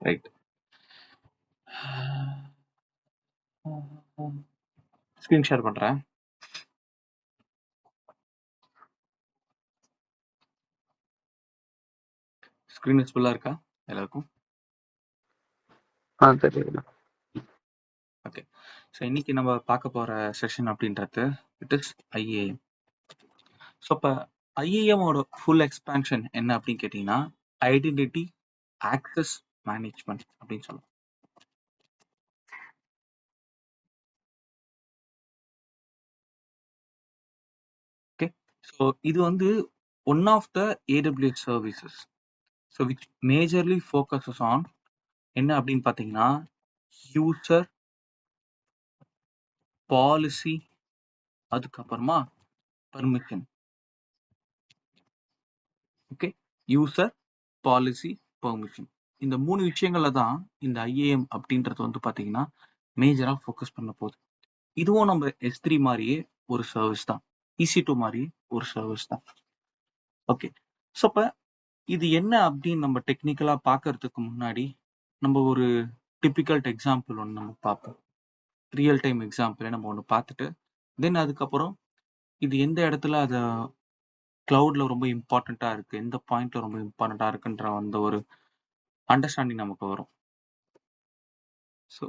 Right. Screen share பண்றேன். Screen ஃபுல்லா இருக்கா எல்லாருக்கும்? தெரியுது. ஓகே. ஸோ இன்னைக்கு நம்ம பார்க்க போற செஷன் அப்படின்றது இட் இஸ் ஐஏஎம். ஸோ இப்போ ஐஏஎம்மோட ஃபுல் எக்ஸ்பான்ஷன் என்ன அப்படின்னு கேட்டிங்கன்னா ஐடென்டிட்டி ஆக்சஸ் மேனேஜ்மெண்ட் அப்படின்னு சொல்லலாம். ஓகே. ஸோ இது வந்து one of the AWS services so which majorly focuses on என்ன அப்படின்னு பார்த்தீங்கன்னா யூசர் பாலிசி அதுக்கப்புறமா permission. Okay. User policy permission இந்த 3 விஷயங்கள்ல தான் இந்த ஐஏஎம் அப்படின்றது வந்து பாத்தீங்கன்னா மேஜரா ஃபோக்கஸ் பண்ண போகுது. இதுவும் நம்ம S3 மாதிரியே ஒரு சர்வீஸ் தான், EC2 மாதிரி ஒரு சர்வீஸ் தான். ஓகே. ஸோ இப்போ இது என்ன அப்படின்னு நம்ம டெக்னிக்கலா பார்க்கறதுக்கு முன்னாடி நம்ம ஒரு டிபிக்கல் எக்ஸாம்பிள் ஒன்று நம்ம பார்ப்போம். ரியல் டைம் எக்ஸாம்பிளை நம்ம ஒன்று பார்த்துட்டு தென் அதுக்கப்புறம் இது எந்த இடத்துல அதை கிளவுட்ல ரொம்ப இம்பார்ட்டண்டா இருக்கு, எந்த பாயிண்ட்ல ரொம்ப இம்பார்ட்டண்டா இருக்குன்ற அந்த ஒரு அண்டர்ஸ்டாண்டிங் நமக்கு வரும். ஸோ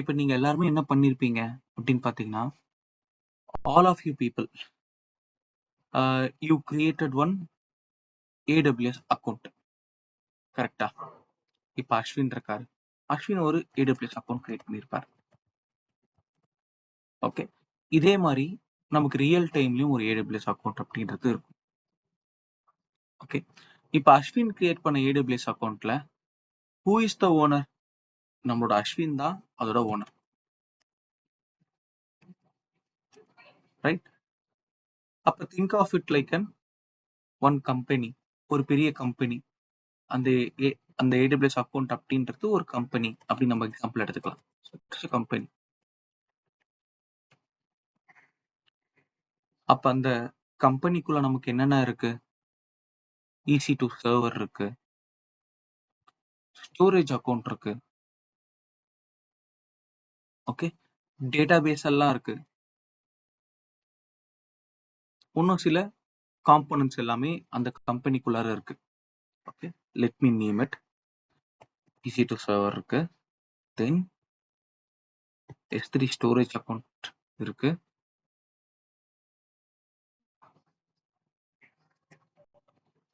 இப்போ நீங்க எல்லாருமே என்ன பண்ணிருப்பீங்க அப்படின்னு பாத்தீங்கன்னா all of you people you created one AWS account. கரெக்டா? இப்போ அஸ்வின் இருக்காரு, அஸ்வின் ஒரு AWS அக்கௌண்ட் கிரியேட் பண்ணியிருப்பார். ஓகே. இதே மாதிரி நமக்கு ரியல் டைம்லயும் ஒரு AWS அக்கௌண்ட் அப்படின்றது இருக்கும். ஓகே. இப்போ அஸ்வின் கிரியேட் பண்ண AWS அக்கௌண்ட்ல ஹூ இஸ் த ஓனர்? நம்மளோட அஸ்வின் தான் அதோட ஓனர், ரைட்? அப்ப think of it like an one company, ஒரு பெரிய கம்பெனி. அந்த அந்த AWS அக்கௌண்ட் அப்படின்றது ஒரு கம்பெனி அப்படி நம்ம எக்ஸாம்பிள் எடுத்துக்கலாம். கம்பெனி. அப்ப அந்த கம்பெனிக்குள்ள நமக்கு என்னென்ன இருக்கு? EC2 சர்வர் இருக்கு, ஸ்டோரேஜ் அக்கௌண்ட் இருக்கு, ஓகே, டேட்டாபேஸ் எல்லாம் இருக்கு, இன்னும் சில காம்போனன்ட்ஸ் எல்லாமே அந்த கம்பெனிக்குள்ளார இருக்கு. Okay, let me name it. EC2 server இருக்கு, தென் S3 ஸ்டோரேஜ் அக்கௌண்ட் இருக்கு,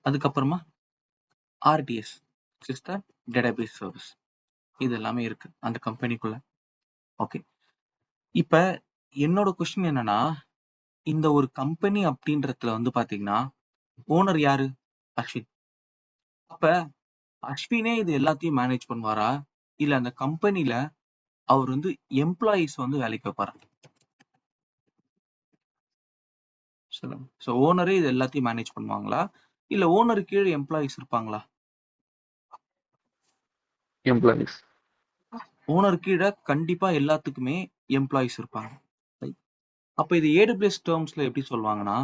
அதுக்கப்புறமா RDS சிஸ்டம் டேட்டாபேஸ் சர்வீஸ், இது எல்லாமே இருக்கு அந்த கம்பெனிக்குள்ள. ஓகே. இப்ப என்னோட கொஸ்டின் என்னன்னா, இந்த ஒரு கம்பெனி அப்படின்றதுல வந்து பாத்தீங்கன்னா ஓனர் யாரு? அஸ்வின். அப்ப அஸ்வினே இது எல்லாத்தையும் மேனேஜ் பண்ணுவாரா, இல்ல அந்த கம்பெனில அவர் வந்து எம்ப்ளாயிஸ் வந்து வேலைக்கு வைப்பாரா? சொல்லுங்க. சோ ஓனரே இது எல்லாத்தையும் மேனேஜ் பண்ணுவாங்களா, இல்ல ஓனர் கீழே எம்ப்ளாயிஸ் இருப்பாங்களா? எம்ப்ளாயிஸ். ஓனர் கீழே கண்டிப்பா எல்லாத்துக்குமே எம்ப்ளாயிஸ் இருப்பாங்க. அப்ப இது AWS டேர்ம்ஸ்ல எப்படி சொல்லுவாங்கன்னா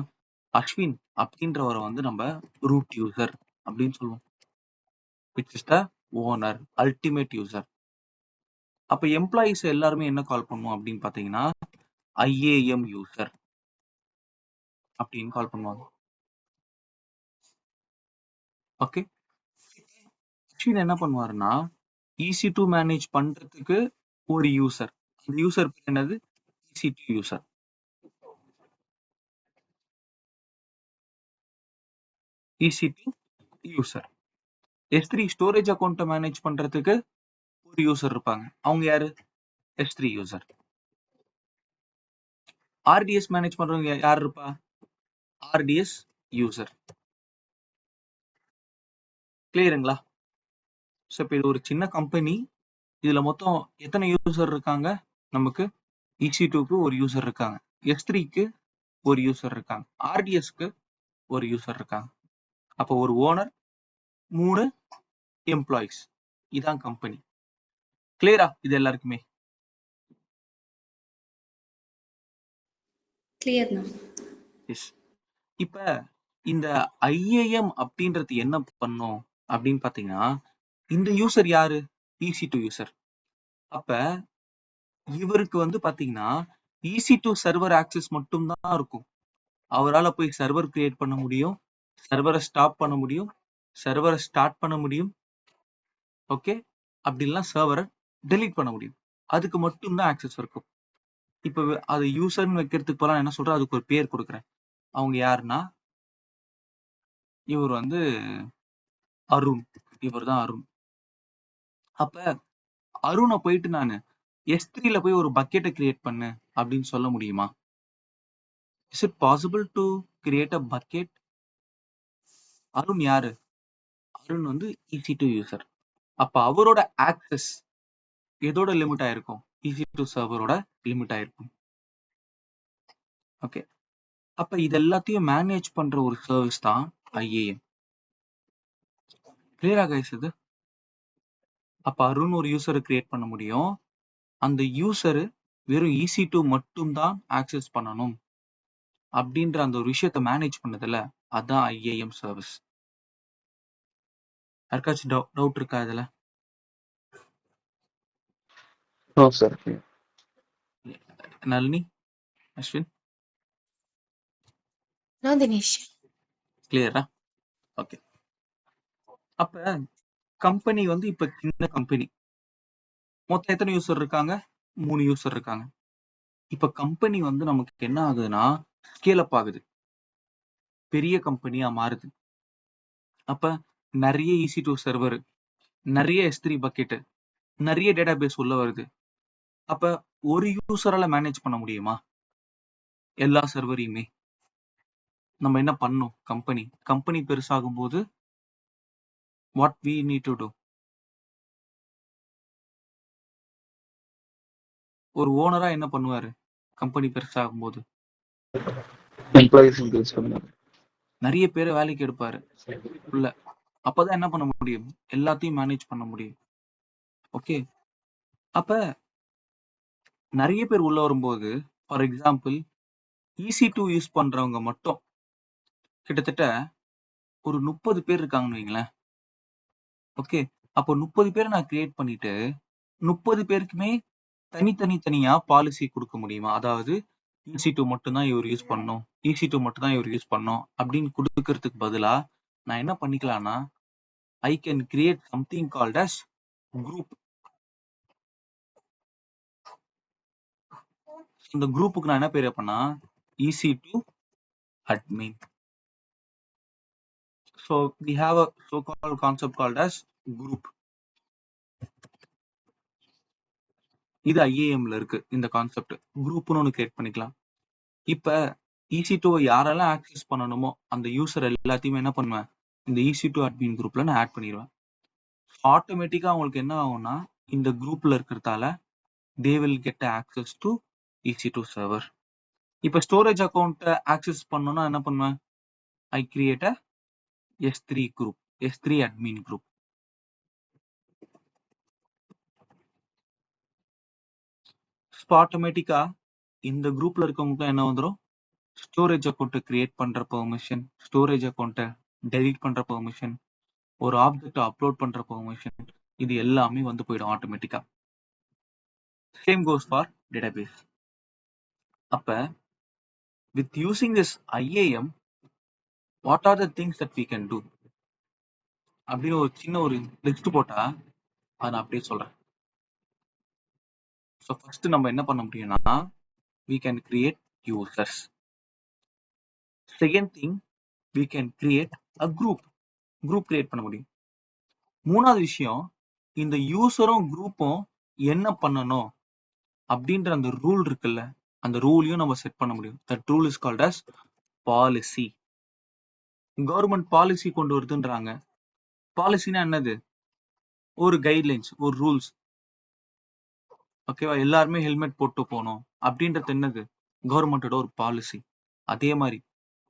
அஸ்வின் அப்படின்றவரை வந்து நம்ம ரூட் யூசர் அப்படின்னு சொல்லுவோம், which is the owner, ultimate user. அப்ப எம்ப்ளாயிஸ் எல்லாருமே என்ன கால் பண்ணுவோம் அப்படின்னு பாத்தீங்கன்னா IAM யூசர் அப்படின்னு கால் பண்ணுவாங்க. ஓகே. அஸ்வின் என்ன பண்ணுவாருன்னா EC2 மேனேஜ் பண்றதுக்கு ஒரு யூசர், அந்த யூசர் பேர் என்னது? EC2 user. EC2 user. S3 storage account manage பண்றதுக்கு ஒரு யூசர் இருப்பாங்க, அவங்க யாரு? S3 user. RDS மேனேஜ் பண்றவங்க யார் இருப்பா? RDS user. கிளியருங்களா? ஸோ இப்போ இது ஒரு சின்ன கம்பெனி, இதுல மொத்தம் எத்தனை யூசர் இருக்காங்க? நமக்கு EC2க்கு ஒரு யூசர் இருக்காங்க, S3க்கு ஒரு யூசர் இருக்காங்க, RDSக்கு ஒரு யூசர் இருக்காங்க. அப்போ ஒரு ஓனர், 3 எம்ப்ளாயிஸ், இதான் கம்பெனி. கிளியரா இது எல்லாருக்குமே? கிளியர்ண்ணா. எஸ். இப்ப இந்த IAM அப்படின்றது என்ன பண்ணும் அப்படின்னு பாத்தீங்கன்னா, இந்த யூசர் யாரு? EC2 user. அப்ப இவருக்கு வந்து பாத்தீங்கன்னா EC2 சர்வர் ஆக்சஸ் மட்டும் தான் இருக்கும். அவரால போய் சர்வர் கிரியேட் பண்ண முடியும், சர்வரை ஸ்டாப் பண்ண முடியும், சர்வரை ஸ்டார்ட் பண்ண முடியும். ஓகே, அப்படி இல்லைன்னா சர்வரை டெலீட் பண்ண முடியும். அதுக்கு மட்டும் தான் ஆக்சஸ் இருக்கும். இப்ப அது யூசர்னு வைக்கிறதுக்கு போல என்ன சொல்றேன், அதுக்கு ஒரு பேர் கொடுக்குறேன். அவங்க யாருன்னா, இவர் வந்து அருண். இவர் தான் அருண். அப்ப அருணை போயிட்டு நானு S3ல போய் ஒரு பக்கெட்டை கிரியேட் பண்ணு அப்படின்னு சொல்ல முடியுமா? Is it possible to create a bucket? Arun யாரு? அருண் வந்து EC2 யூசர். அப்ப அவரோட ஆக்சஸ் எதோட லிமிட் ஆயிருக்கும்? EC2 சர்வரோட லிமிட் ஆயிருக்கும். ஓகே, அப்ப இது எல்லாத்தையும் மேனேஜ் பண்ற ஒரு சர்வீஸ் தான் IAM. கிளியரா கைஸ் இது? அப்ப அருண் ஒரு யூசரை கிரியேட் பண்ண முடியும். அந்த யூசரு வெறும் EC2 மட்டும் தான் ஆக்சஸ் பண்ணணும் அப்படின்ற அந்த ஒரு விஷயத்தை மேனேஜ் பண்ணதுல அதான் IAM சர்வீஸ். யாருக்காச்சும் டவுட் இருக்கா இதுல? நளினி, அஸ்வின், தினேஷ் கிளியரா? ஓகே. அப்ப கம்பெனி வந்து இப்ப சின்ன கம்பெனி, மொத்தம் எத்தனை யூசர் இருக்காங்க? 3 யூசர் இருக்காங்க. இப்ப கம்பெனி வந்து நமக்கு என்ன ஆகுதுன்னா ஸ்கேல் அப் ஆகுது, பெரிய கம்பெனியா மாறுது. அப்ப நிறைய EC2 சர்வர், நிறைய S3 பக்கெட், நிறைய டேட்டாபேஸ் உள்ள வருது. அப்ப ஒரு யூசரால மேனேஜ் பண்ண முடியுமா எல்லா சர்வரையுமே? நம்ம என்ன பண்ணணும்? கம்பெனி பெருசாகும் போது what we need to do? ஒரு ஓனரா என்ன பண்ணுவாரு கம்பெனி பெருசாகும் போது? எம்ப்ளாயிஸ் இன்க்ரீஸ் பண்ணுவாங்க, நிறைய பேரை வேலைக்கு எடுப்பாரு உள்ள. அப்பதான் என்ன பண்ண முடியும்? எல்லாத்தையும் மேனேஜ் பண்ண முடியும். ஓகே, அப்ப நிறைய பேர் உள்ள வரும்போது, ஃபார் எக்ஸாம்பிள் EC2 யூஸ் பண்றவங்க மட்டும் கிட்டத்தட்ட ஒரு 30 பேர் இருக்காங்கன்னு வைங்களேன். ஓகே, அப்போ 30 பேரை நான் கிரியேட் பண்ணிட்டு 30 பேருக்குமே தனித்தனியா பாலிசி கொடுக்க முடியுமா? அதாவது EC2 மட்டும் தான் இவர் யூஸ் பண்ணணும், EC2 மட்டும் தான் இவர் யூஸ் பண்ணணும் அப்படின்னு கொடுக்கறதுக்கு பதிலா நான் என்ன பண்ணிக்கலாம்னா, I can create something called as group. இந்த குரூப்புக்கு நான் என்ன பேர் வைப்பேன்னா EC2 admin. So we have a so-called concept called as group. இது IAMல இருக்கு இந்த கான்செப்ட். குரூப்னு ஒன்று கிரியேட் பண்ணிக்கலாம். இப்ப EC2 யாரெல்லாம் ஆக்சஸ் பண்ணணுமோ அந்த யூசர் எல்லாத்தையுமே என்ன பண்ணுவேன், இந்த EC2 அட்மின் குரூப்ல நான் ஆட் பண்ணிடுவேன். ஆட்டோமேட்டிக்கா அவங்களுக்கு என்ன ஆகும்னா, இந்த குரூப்ல இருக்கிறதால they will get access to EC2 server. இப்ப ஸ்டோரேஜ் அக்கௌண்ட் ஆக்சஸ் பண்ணணும்னா என்ன பண்ணுவேன், I create a S3 group, S3 admin group. ஆட்டோமேட்டிக்கா இந்த குரூப்ல இருக்கவங்களுக்கு என்ன வந்துடும், ஸ்டோரேஜ் அக்கௌண்ட் கிரியேட் பண்ற பெர்மிஷன், ஸ்டோரேஜ் அக்கௌண்ட்டை டெலீட் பண்ற பெர்மிஷன், ஒரு ஆப்ஜெக்ட் அப்லோட் பண்ற பெர்மிஷன், இது எல்லாமே வந்து போயிடும் ஆட்டோமேட்டிக்கா. Same goes for database. அப்ப with using this IAM, what are the things that we can do அப்படின்னு ஒரு சின்ன ஒரு லிஸ்ட் போட்டா அதை நான் அப்படியே சொல்றேன். ஸோ ஃபர்ஸ்ட் நம்ம என்ன பண்ண முடியும்னா, we can create users. Second thing, we can create a group create பண்ண முடியும். மூணாவது விஷயம், இந்த யூசரும் குரூப்பும் என்ன பண்ணணும் அப்படின்ற அந்த ரூல் இருக்குல்ல, அந்த ரூலையும் நம்ம செட் பண்ண முடியும். That rule is called as policy. Government policy கொண்டு வருதுன்றாங்க. பாலிசினா என்னது? ஒரு கைட்லைன்ஸ், ஒரு ரூல்ஸ். ஓகேவா? எல்லாருமே ஹெல்மெட் போட்டு போகணும் அப்படின்றது என்னது? கவர்மெண்டோட ஒரு பாலிசி. அதே மாதிரி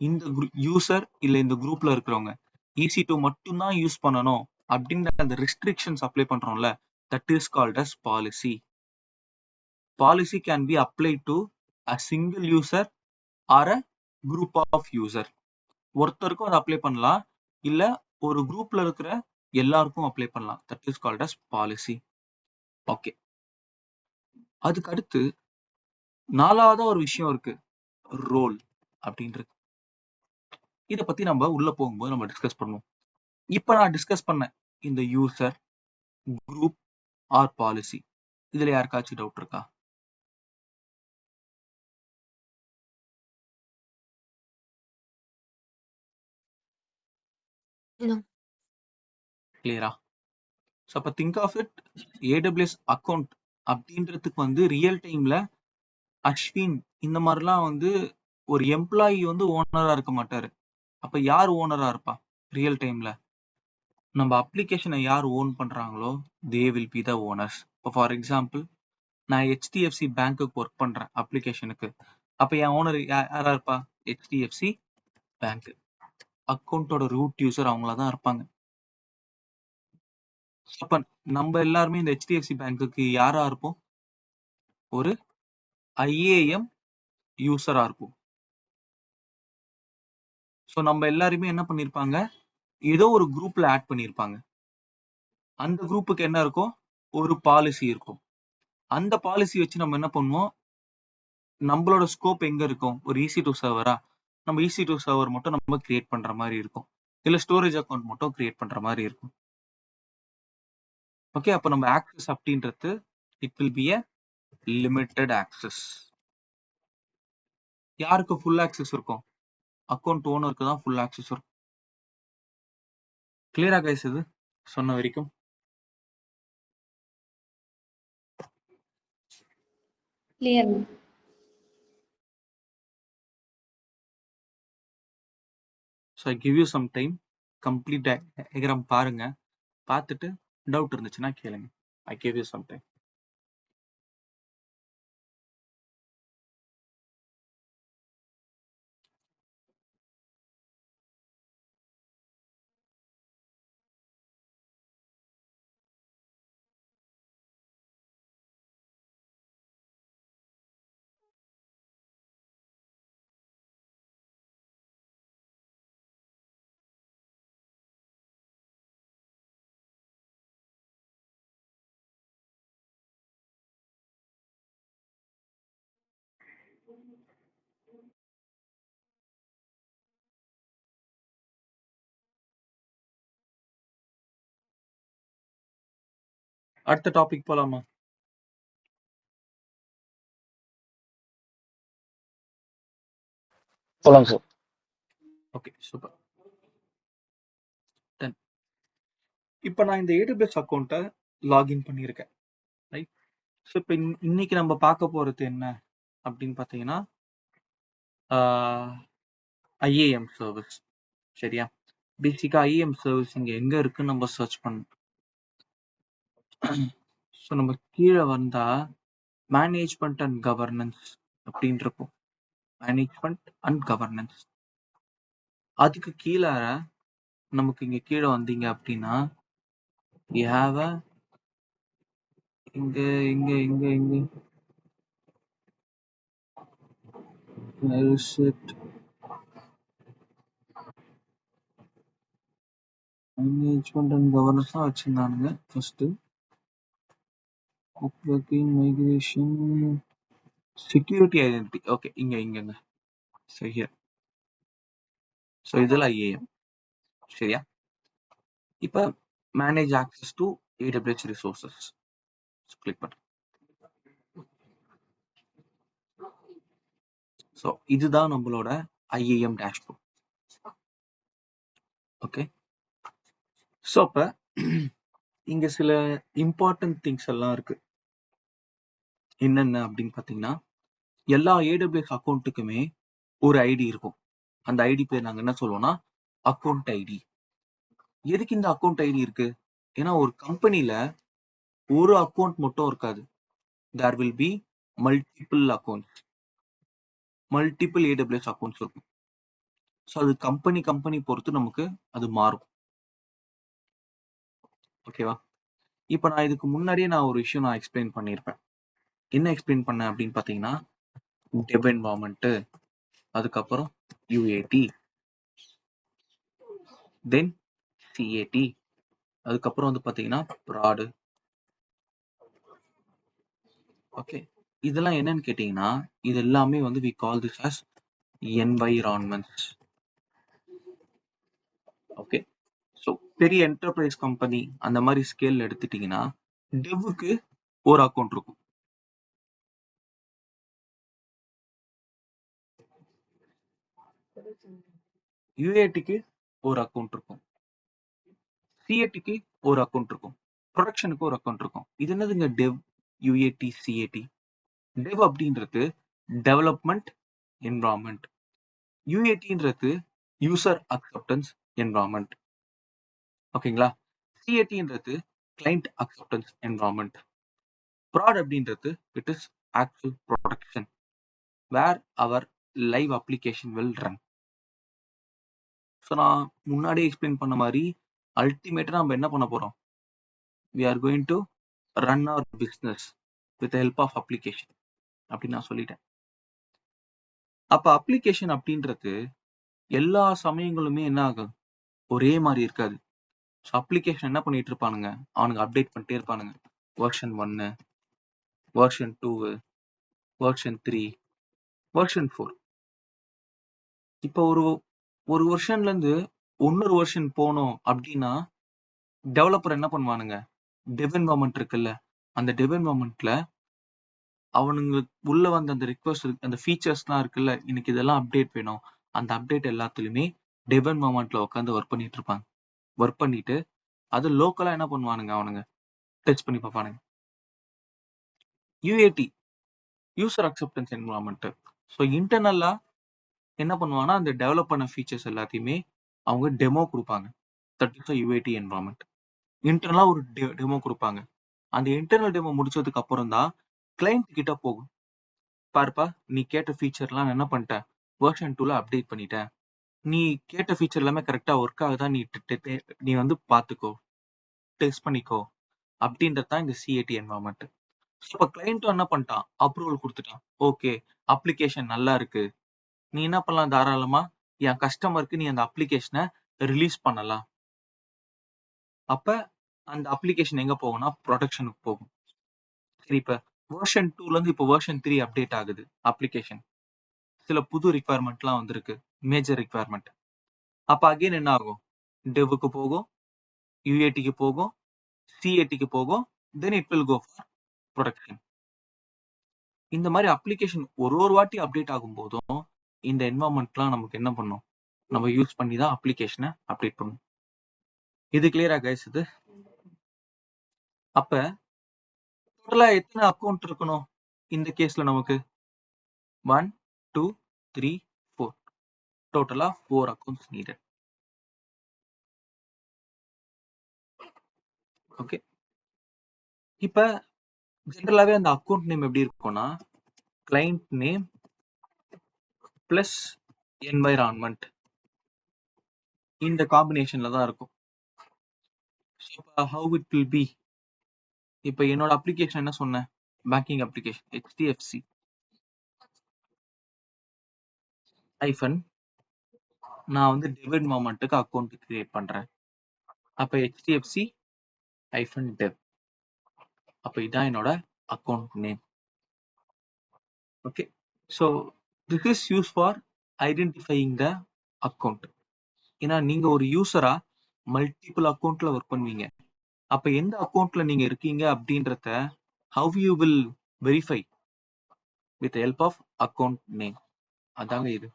இந்த யூசர் இல்ல இந்த குரூப்ல இருக்கிறவங்க EC2 மட்டும் தான் யூஸ் பண்ணணும் அப்படின்ற அந்த ரெஸ்ட்ரிக்ஷன்ஸ் அப்ளை பண்றோம்ல, that is called as policy. Policy can be applied to a single user or a group of user. ஒருத்தருக்கும் அதை அப்ளை பண்ணலாம், இல்ல ஒரு குரூப்ல இருக்கிற எல்லாருக்கும் அப்ளை பண்ணலாம். That is called as policy. Okay, அதுக்கு அடுத்து 4வதா ஒரு விஷயம் இருக்கு, ரோல் அப்படின்றது. இத பத்தி நம்ம உள்ள போகும்போது நம்ம டிஸ்கஸ் பண்ணுவோம். இப்ப நான் டிஸ்கஸ் பண்ண இந்த யூசர், குரூப் ஆர் பாலிசி, இதுல யாருக்காச்சும் டவுட் இருக்கா? கிளியரா? ஸோ அப்ப think of it, AWS account அப்படின்றதுக்கு வந்து ரியல் டைம்ல அஸ்வின் இந்த மாதிரிலாம் வந்து ஒரு எம்ப்ளாயி வந்து ஓனரா இருக்க மாட்டாரு. அப்ப யார் ஓனரா இருப்பா ரியல் டைம்ல? நம்ம அப்ளிகேஷனை யார் ஓன் பண்றாங்களோ they will be the owners. இப்போ ஃபார் எக்ஸாம்பிள், நான் HDFC பேங்க்குக்கு ஒர்க் பண்றேன் அப்ளிகேஷனுக்கு. அப்ப என் ஓனர் யாரா இருப்பா? HDFC bank. அக்கௌண்டோட ரூட் யூசர் அவங்களா தான் இருப்பாங்க. அப்ப நம்ம எல்லாருமே இந்த HDFC பேங்க்குக்கு யாரா இருப்போம்? ஒரு IAM யூசரா இருக்கும். ஸோ நம்ம எல்லாருமே என்ன பண்ணிருப்பாங்க, ஏதோ ஒரு குரூப்ல ஆட் பண்ணிருப்பாங்க. அந்த குரூப்புக்கு என்ன இருக்கும்? ஒரு பாலிசி இருக்கும். அந்த பாலிசி வச்சு நம்ம என்ன பண்ணுவோம், நம்மளோட ஸ்கோப் எங்க இருக்கும்? ஒரு EC2 சர்வரா? நம்ம EC2 சர்வர் மட்டும் நம்ம கிரியேட் பண்ற மாதிரி இருக்கும், இல்ல ஸ்டோரேஜ் அக்கௌண்ட் மட்டும் கிரியேட் பண்ற மாதிரி இருக்கும். ஓகே, அப்ப நம்ம ஆக்சஸ் அப்படின்றது it will be a limited access. யாருக்கு ஃபுல் ஆக்சஸ் இருக்கும்? அக்கௌண்ட் ஓனருக்கு தான் ஃபுல் ஆக்சஸ் இருக்கும். கிளியரா கைஸ் இது சொன்ன வரைக்கும்? Clear. So I give you some time, complete diagram பாருங்க, பார்த்துட்டு டவுட் இருந்துச்சுன்னா கேளுங்க. I give you some time. அடுத்த டாபிக் போலாமா? போலாம் சார். Okay, super. தென் இப்போ நான் இந்த AWS அக்கௌண்ட்டை லாகின் பண்ணியிருக்கேன், ரைட்? ஸோ இப்போ இன்னைக்கு நம்ம பார்க்க போறது என்ன அப்படின்னு பார்த்தீங்கன்னா, IAM சர்வீஸ். சரியா? பேசிக்கா IAM சர்வீஸ் இங்க எங்க இருக்குன்னு நம்ம சர்ச் பண்ணணும். ஸோ நம்ம கீழே வந்தா மேனேஜ்மெண்ட் அண்ட் கவர்னன்ஸ் அப்படின்னு இருக்கும். Management and governance. அதுக்கு கீழே நமக்கு இங்க கீழே வந்தீங்க அப்படின்னா we have a இங்க இங்க இங்க இங்க where is it? Management and governance தான் வச்சிருந்தானுங்க first. Networking, migration, security, identity. Okay, இங்கங்க. So here. ஸோ இதில் IAM. சரியா? இப்போ manage access to AWS resources click பண்ணுறேன். ஸோ இதுதான் நம்மளோட IAM டேஷ்போர்ட். ஓகே, ஸோ அப்போ இங்க சில இம்பார்ட்டன்ட் திங்ஸ் எல்லாம் இருக்கு. என்னென்ன அப்படின்னு பார்த்தீங்கன்னா, எல்லா AWS அக்கௌண்ட்டுக்குமே ஒரு ஐடி இருக்கும். அந்த ஐடி பேர் நாங்கள் என்ன சொல்லுவோம்னா அக்கௌண்ட் ஐடி. எதுக்கு இந்த அக்கௌண்ட் ஐடி இருக்கு? ஏன்னா ஒரு கம்பெனில ஒரு அக்கௌண்ட் மட்டும் இருக்காது. There will be multiple accounts, multiple AWS accounts இருக்கும். ஸோ அது கம்பெனி பொறுத்து நமக்கு அது மாறும். ஓகேவா? இப்போ நான் இதுக்கு முன்னாடியே நான் ஒரு விஷயம் நான் எக்ஸ்பிளைன் பண்ணியிருப்பேன். என்ன எக்ஸ்பிளைன் பண்ணேன் அப்படின்னு பார்த்தீங்கன்னா, டெப் என்வாயர்மெண்ட், அதுக்கப்புறம் UAT, தென் சிஏடி, அதுக்கப்புறம் வந்து பாத்தீங்கன்னா ப்ராடு. ஓகே, இதெல்லாம் என்னன்னு கேட்டீங்கன்னா இது எல்லாமே வந்து we call this as environments. Okay, so பெரிய என்டர்பிரைஸ் கம்பெனி அந்த மாதிரி ஸ்கேல் எடுத்துட்டீங்கன்னா டெவ்வுக்கு ஒரு அக்கௌண்ட் இருக்கும். யூஏடிக்கு ஒரு அக்கௌண்ட் இருக்கும். சிஏடிக்கு ஒரு அக்கௌண்ட் இருக்கும். ப்ரொடக்ஷனுக்கு ஒரு அக்கௌண்ட் இருக்கும். இது என்னதுங்க டெவ், யூஏடி, சிஏடி? டெவ் அப்படின்றது டெவலப்மெண்ட் என்விரான்மெண்ட், யூஏடின்றது யூசர் அக்செப்டன்ஸ் என்விரான்மெண்ட். ஓகேங்களா? சிஏடின்றது கிளைண்ட் அக்செப்டன்ஸ் என்விரான்மெண்ட். ப்ராட் அப்படின்றது it is actual production where our live application will run. So நான் முன்னாடியே எக்ஸ்பிளைன் பண்ண மாதிரி அல்டிமேட்டா நம்ம என்ன பண்ண போறோம்? we are going to run our business with the help of application அப்படின்னு நான் சொல்லிட்டேன். அப்ப அப்ளிகேஷன் அப்படின்றது எல்லா சமயங்களுமே என்ன ஆகும், ஒரே மாதிரி இருக்காது. ஸோ அப்ளிகேஷன் என்ன பண்ணிட்டு இருப்பானுங்க, அவனுங்க அப்டேட் பண்ணிட்டே இருப்பானுங்க. Version 1, version 2, version 3, version 4. இப்போ ஒரு வெர்ஷன்ல இருந்து இன்னொரு வெர்ஷன் போனோம் அப்படின்னா டெவலப்பர் என்ன பண்ணுவானுங்க, டெவ் என்வயர்மெண்ட் இருக்குல்ல, அந்த டெவ் என்வயர்மெண்ட்ல அவனுங்களுக்கு உள்ள வந்த அந்த ரிக்வஸ்ட், அந்த ஃபீச்சர்ஸ்லாம் இருக்குல்ல, எனக்கு இதெல்லாம் அப்டேட் வேணும், அந்த அப்டேட் எல்லாத்துலயுமே டெவ் என்வயர்மெண்ட்ல உட்காந்து ஒர்க் பண்ணிட்டு இருப்பாங்க. ஒர்க் பண்ணிட்டு அது லோக்கலா என்ன பண்ணுவானுங்க, அவனுங்க டச் பண்ணி பார்ப்பானுங்க. UAT, user acceptance environment. So இன்டர்னலா என்ன பண்ணுவாங்கன்னா அந்த டெவலப் பண்ண ஃபீச்சர்ஸ் எல்லாத்தையுமே அவங்க டெமோ கொடுப்பாங்க. That is UAT environment. இன்டர்னலா ஒரு டெமோ கொடுப்பாங்க. அந்த இன்டர்னல் டெமோ முடிச்சதுக்கு அப்புறம் தான் கிளைண்ட் கிட்ட போகும். பாருப்பா, நீ கேட்ட ஃபீச்சர்லாம் என்ன பண்ணிட்டேன், வெர்ஷன் 2ல அப்டேட் பண்ணிட்டேன், நீ கேட்ட ஃபீச்சர் எல்லாமே கரெக்டா ஒர்க் ஆகுதா, நீ வந்து பாத்துக்கோ, டெஸ்ட் பண்ணிக்கோ அப்படின்றது தான் இந்த சிஏடி என்வயர்மெண்ட். இப்போ கிளைண்ட்டும் என்ன பண்ணிட்டான், அப்ரூவல் கொடுத்துட்டான். ஓகே, அப்ளிகேஷன் நல்லா இருக்கு, நீ என்ன பண்ணலாம், தாராளமா என் கஸ்டமருக்கு நீ அந்த அப்ளிகேஷனை ரிலீஸ் பண்ணலாம். அப்ப அந்த அப்ளிகேஷன் எங்க போகும்னா ப்ரொடக்ஷனுக்கு போகும். சரி, இப்ப வெர்ஷன் 2ல இருந்து இப்போ வெர்ஷன் 3 அப்டேட் ஆகுது அப்ளிகேஷன். சில புது ரிக்வயர்மெண்ட்லாம் வந்திருக்கு, மேஜர் ரிக்வயர்மெண்ட். அப்ப அகைன் என்ன ஆகும், டெவ்வுக்கு போகும், யூஏடிக்கு போகும், சிஏடிக்கு போகும், then it will go for production. இந்த மாதிரி அப்ளிகேஷன் ஒரு வாட்டி அப்டேட் ஆகும் போதும் இந்த என்வயர்மெண்ட்லாம் நமக்கு என்ன பண்ணும், நம்ம யூஸ் பண்ணி தான் அப்ளிகேஷனை அப்டேட் பண்ணும். இது கிளியரா கைஸ்? இது அப்ப டோட்டலா எத்தனை அக்கௌண்ட் இருக்கணும் இந்த கேஸ்ல நமக்கு? 1, 2, 3, 4. டோட்டலா 4 அக்கௌண்ட்ஸ் நீடட். ஓகே, இப்ப ஜெனரலாவே அந்த அக்கௌண்ட் நேம் எப்படி இருக்கும்னா கிளைண்ட் நேம் பிளஸ் என்வைரான்மெண்ட், இந்த காம்பினேஷன்ல தான் இருக்கும். how it will be, இப்ப என்னோட அப்ளிகேஷன் என்ன சொன்னேன், பேங்கிங் அப்ளிகேஷன் HDFC ஐஃபன், நான் வந்து டெவ் என்வயர்மெண்ட்டுக்கு அக்கௌண்ட் கிரியேட் பண்றேன். அப்ப HDFC ஐஃபன் டெவ், அப்ப இதான் என்னோட account name. Okay, so this is use for identifying the account. ஏன்னா நீங்க ஒரு யூசரா மல்டிபிள் அக்கௌண்ட்ல ஒர்க் பண்ணுவீங்க. அப்ப எந்த அக்கௌண்ட்ல நீங்க இருக்கீங்க அப்படின்றத how you will verify with the help of account name. அதாங்க இது.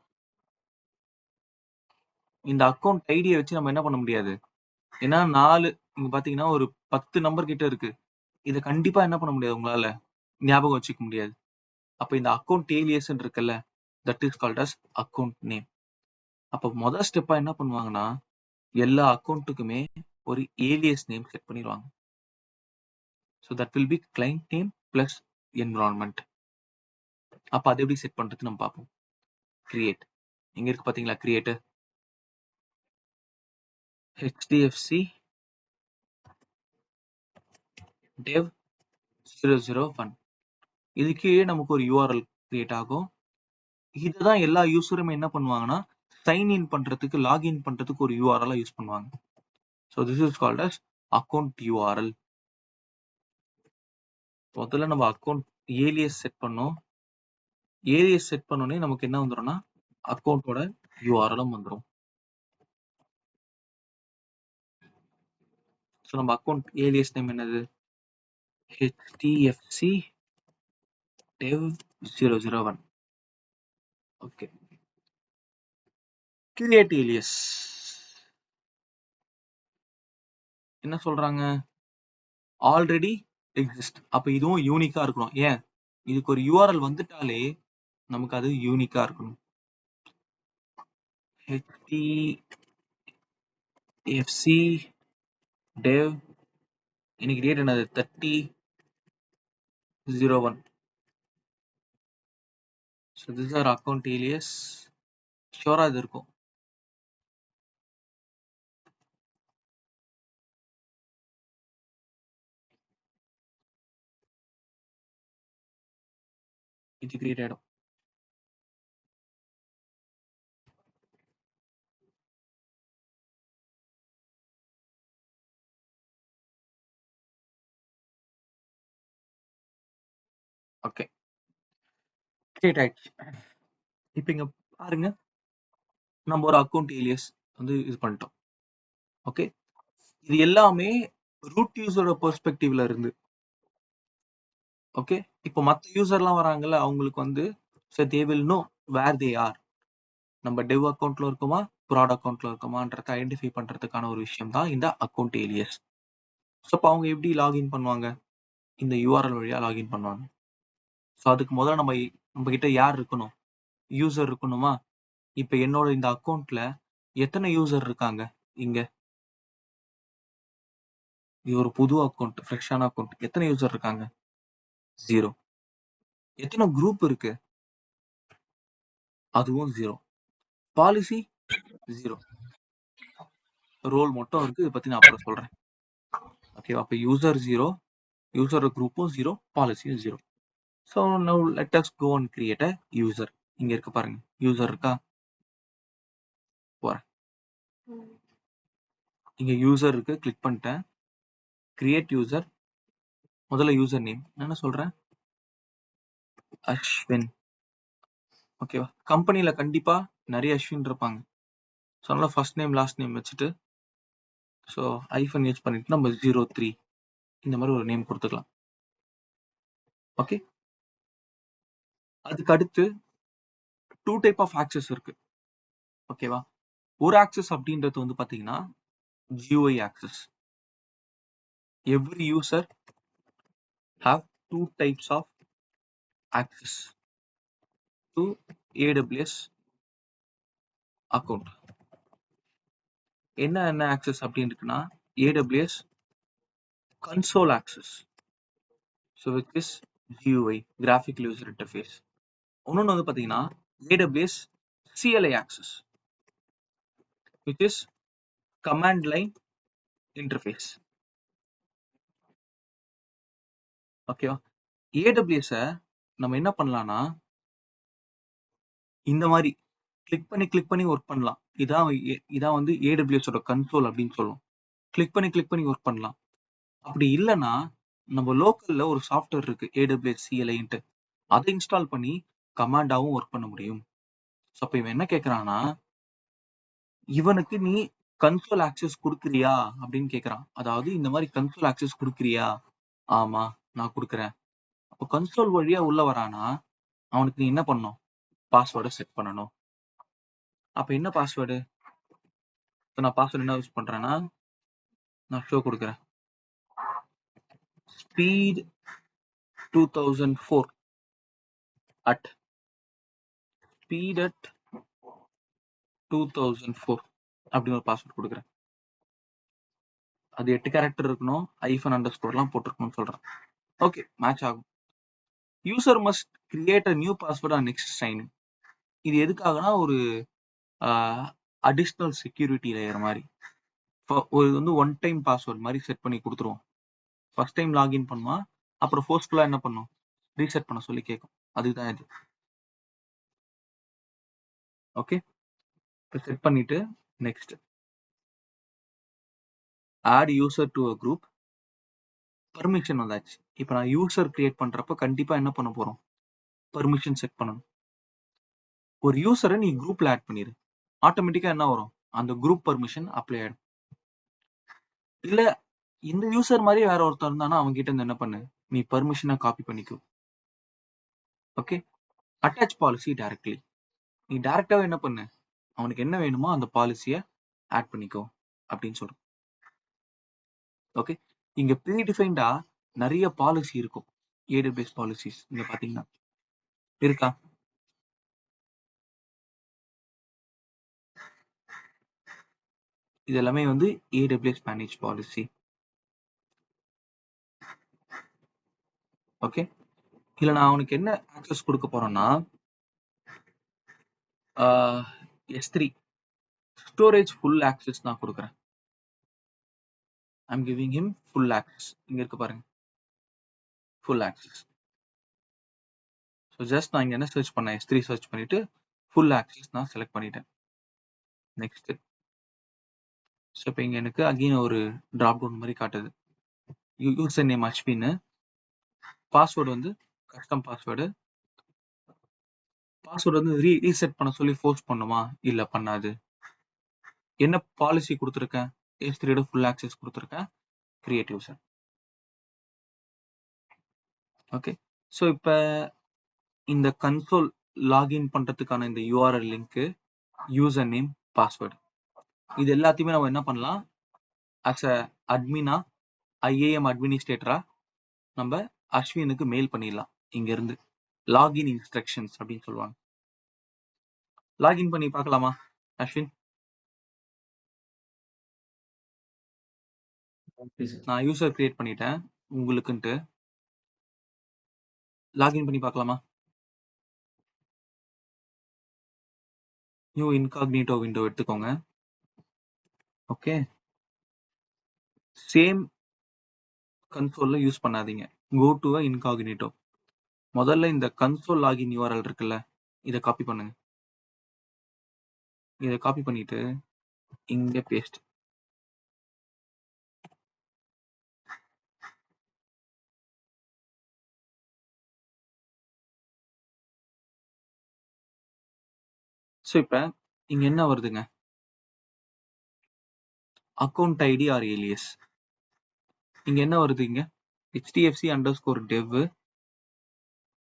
இந்த அக்கௌண்ட் ஐடியை வச்சு நம்ம என்ன பண்ண முடியாது, ஏன்னா 4 இங்க பாத்தீங்கன்னா ஒரு 10 நம்பர் கிட்ட இருக்கு, இதை கண்டிப்பா என்ன பண்ண முடியாது, உங்களால ஞாபகம் வச்சுக்க முடியாது. அப்ப இந்த அக்கௌண்ட் ஏலியஸ் இருக்குல்ல, that is called as account name. அப்ப முதல் ஸ்டெப்பா என்ன பண்ணுவாங்கன்னா எல்லா அக்கௌண்ட்டுக்குமே ஒரு ஏலியஸ் நேம் செட் பண்ணிடுவாங்க. So that will be client name plus environment. அப்ப அதை எப்படி செட் பண்றது நம்ம பார்ப்போம். கிரியேட் எங்க இருக்கு பாத்தீங்களா, கிரியேட் HDFC dev 001. இதுக்கே நமக்கு ஒரு URL கிரியேட் ஆகும். இதுதான் எல்லா யூசருமே என்ன பண்ணுவாங்கன்னா சைன் இன் பண்றதுக்கு லாகின் பண்றதுக்கு ஒரு யூஆர்எல் யூஸ் பண்ணுவாங்க. So this is called as account URL. முதல்ல நம்ம அக்கௌண்ட் ஏலியஸ் செட் பண்ணோம். ஏலியஸ் செட் பண்ணோடனே நமக்கு என்ன வந்துடும்னா அக்கௌண்ட்டோட யூஆர்எலும் வந்துடும். ஸோ நம்ம அக்கௌண்ட் ஏலியஸ் நேம் என்னது? HDFC dev 001. Okay, create alias என்ன சொல்றாங்க? Already exist. அப்ப இதுவும் யூனிக்கா இருக்கணும். ஏன்? இதுக்கு ஒரு யூஆர்எல் வந்துட்டாலே நமக்கு அது யூனிக்கா இருக்கணும். HDFC dev இன்னைக்கு டேட் என்னது? 30/01. So this is our account alias. ஷோரா இது இருக்கும். இது கிரியேட் ஆயிடும். ஓகே, கிரியேட் ஆயிடுச்சு. இப்போ இங்க பாருங்க, நம்ம ஒரு அக்கௌண்ட் ஏலியஸ் வந்து இது பண்ணிட்டோம். ஓகே, இது எல்லாமே ரூட் யூசரோட பெர்ஸ்பெக்டிவ்ல இருந்து. ஓகே, இப்போ மற்ற யூசர்லாம் வராங்கல்ல, அவங்களுக்கு வந்து so they will know where they are. நம்ம டெவ் அக்கௌண்ட்ல இருக்குமா, ப்ராட் அக்கௌண்ட்ல இருக்குமான்றத ஐடென்டிஃபை பண்றதுக்கான ஒரு விஷயம் தான் இந்த அக்கௌண்ட் ஏலியஸ். ஸோ அப்போ அவங்க எப்படி லாகின் பண்ணுவாங்க? இந்த யூஆர்எல் வழியா லாகின் பண்ணுவாங்க. ஸோ அதுக்கு முதல்ல நம்ம கிட்ட யார் இருக்கணும்? யூசர் இருக்கணுமா? இப்போ என்னோட இந்த அக்கௌண்ட்ல எத்தனை யூசர் இருக்காங்க? இங்க இது ஒரு புது அக்கௌண்ட், ஃப்ரெஷ்ஷான அக்கௌண்ட். எத்தனை யூசர் இருக்காங்க? 0. எத்தனை குரூப் இருக்கு? அதுவும் 0. பாலிசி 0. ரோல் மட்டும் இருக்கு. இதை பத்தி நான் அப்புறம் சொல்றேன். ஓகே, அப்ப யூசர் 0, யூசர் குரூப்பும் 0, பாலிசியும் 0. So now let us go and create a user. இங்க இருக்கு பாருங்க, யூசர் இருக்கா? போறேன். இங்க யூசர் இருக்கு, கிளிக் பண்ணிட்டேன். Create user. முதல்ல யூசர் நேம் என்ன சொல்றேன்? அஸ்வின். ஓகேவா? கம்பெனில கண்டிப்பா நிறைய அஸ்வின் இருப்பாங்க. ஸோ அதனால ஃபர்ஸ்ட் நேம் லாஸ்ட் நேம் வச்சுட்டு, ஸோ ஐஃபன் யூஸ் பண்ணிட்டு நம்ம 03 இந்த மாதிரி ஒரு நேம் கொடுத்துக்கலாம். ஓகே, அதுக்கு அடுத்து 2 டைப் ஆஃப் ஆக்சஸ் இருக்கு. ஓகேவா? ஒரு ஆக்சஸ் அப்படின்றது வந்து பாத்தீங்கன்னா GUI access. Every user have 2 types of access to AWS account. என்ன ஆக்சஸ் அப்படின்னு இருக்குன்னா AWS console access, so which is GUI, graphical user interface. இன்னொன்று வந்து பாத்தீங்கன்னா AWS CLI access, which is command line interface. ஓகேவா? AWS நம்ம என்ன பண்ணலாம்னா இந்த மாதிரி கிளிக் பண்ணி ஒர்க் பண்ணலாம். இதான் வந்து AWS ஓட கன்சோல் அப்படின்னு சொல்லுவோம். கிளிக் பண்ணி ஒர்க் பண்ணலாம். அப்படி இல்லைன்னா நம்ம லோக்கல்ல ஒரு சாஃப்ட்வேர் இருக்கு AWS CLIன்ட்டு, அதை இன்ஸ்டால் பண்ணி கமாண்டாவும் ஒர்க் பண்ண முடியும். ஸோ அப்ப இவன் என்ன கேட்கறான்னா, இவனுக்கு நீ கன்சோல் ஆக்சஸ் கொடுக்குறியா அப்படின்னு கேட்கறான். அதாவது இந்த மாதிரி கன்சோல் ஆக்சஸ் கொடுக்குறியா? ஆமா, நான் கொடுக்குறேன். அப்போ கன்சோல் வழியா உள்ள வரானா அவனுக்கு நீ என்ன பண்ணணும்? பாஸ்வேர்டை செட் பண்ணணும். அப்ப என்ன பாஸ்வேர்டு? நான் பாஸ்வேர்டு என்ன யூஸ் பண்றேன்னா, நான் ஷோ கொடுக்குறேன். speed 2004 at speed at 2004 அப்படின்னு ஒரு பாஸ்வேர்ட் கொடுக்குறேன். அது 8 கேரக்டர் இருக்கணும், ஐஃபன் அண்டர்ஸ்கோர்லாம் போட்டிருக்கணும்னு சொல்றேன். ஓகே, மேட்ச் ஆகும். User must create a new password on next sign. இது எதுக்காகனா ஒரு அடிஷ்னல் செக்யூரிட்டி லேயர் மாதிரி. ஒரு வந்து ஒன் டைம் பாஸ்வேர்ட் மாதிரி செட் பண்ணி கொடுத்துருவோம். ஃபர்ஸ்ட் டைம் லாகின் பண்ணுமா, அப்புறம் ஃபோர்ஸ்ஃபுல்லா என்ன பண்ணும்? ரீசெட் பண்ண சொல்லி கேட்கும். அதுதான் இது. ஓகே, இப்போ செட் பண்ணிட்டு next add user to a group. Permission வந்தாச்சு. இப்போ நான் யூசர் கிரியேட் பண்றப்ப கண்டிப்பா என்ன பண்ண போறோம், பர்மிஷன் செட் பண்ணணும். ஒரு யூசரை நீ குரூப்ல ஆட் பண்ணிரு, ஆட்டோமேட்டிக்கா என்ன வரும், அந்த குரூப் பர்மிஷன் அப்ளை ஆயிடும். இல்ல இந்த யூசர் மாதிரி வேற ஒருத்தர் இருந்தானா அவங்க கிட்ட இருந்து என்ன பண்ணு, நீ பர்மிஷனை காப்பி பண்ணிக்கோ. Okay, attach policy directly. நீ டைரக்டாவே என்ன பண்ணு, அவனுக்கு என்ன வேணுமோ அந்த பாலிசியை ஆட் பண்ணிக்கோ அப்படின்னு சொல்றோம். ஓகே, இங்க ப்ரீடிஃபைன்டா நிறைய பாலிசி இருக்கும். AWS பாலிசிஸ் இங்க பாத்தீங்கன்னா இருக்கா? இது எல்லாமே வந்து AWS மேனேஜ் பாலிசி. ஓகே, இல்ல நான் அவனுக்கு என்ன ஆக்சஸ் கொடுக்க போறேன்னா S3 ஸ்டோரேஜ் ஃபுல் ஆக்சஸ் நான் கொடுக்குறேன். I'm giving him full access. இங்க இருக்கு பாருங்க, ஃபுல் ஆக்சஸ். ஸோ ஜஸ்ட் நான் இங்க என்ன சர்ச் பண்ணேன், S3 சர்ச் பண்ணிட்டு ஃபுல் ஆக்சஸ் நான் செலக்ட் பண்ணிட்டேன். நெக்ஸ்ட், ஸோ இப்போ இங்க எனக்கு அகைன் ஒரு டிராப் டவுன் மாதிரி காட்டுது. யூசர் நேம் அஸ்வின், பாஸ்வேர்டு வந்து கஸ்டம் பாஸ்வேர்டு. பாஸ்வேர்டு வந்து ரீசெட் பண்ண சொல்லி ஃபோர்ஸ் பண்ணுமா? இல்ல பண்ணாது. என்ன பாலிசி கொடுத்துருக்கேன், S3 ஃபுல் ஆக்சஸ் கொடுத்துருக்கேன், கிரியேட் யூசர். ஓகே, ஸோ இப்போ இந்த கன்சோல் லாகின் பண்றதுக்கான இந்த URL link, user name, password, இது எல்லாத்தையுமே நம்ம என்ன பண்ணலாம், அஸ் அ அட்மினா, IAM அட்மினிஸ்ட்ரேட்டரா நம்ம அஸ்வினுக்கு மெயில் பண்ணிடலாம். இங்க இருந்து லாகின் இன்ஸ்ட்ரக்ஷன்ஸ் அப்படின்னு சொல்லுவாங்க. லாகின் பண்ணி பார்க்கலாமா அஸ்வின்? நான் யூசர் கிரியேட் பண்ணிட்டேன் உங்களுக்குன்ட்டு. லாகின் பண்ணி பார்க்கலாமா? நியூ இன்காக்னிட்டோ விண்டோ எடுத்துக்கோங்க. ஓகே, சேம் கன்சோல்ல யூஸ் பண்ணாதீங்க. Go to incognito. முதல்ல இந்த கன்சோல் லாகின் URL இருக்குல்ல, இதை காப்பி பண்ணுங்க. இதை காப்பி பண்ணிட்டு இங்க பேஸ்ட். ஸோ இப்போ இங்க என்ன வருதுங்க, அக்கௌண்ட் ஐடி ஆர் ஏலியஸ். இங்க என்ன வருது, இங்க HDFC_dev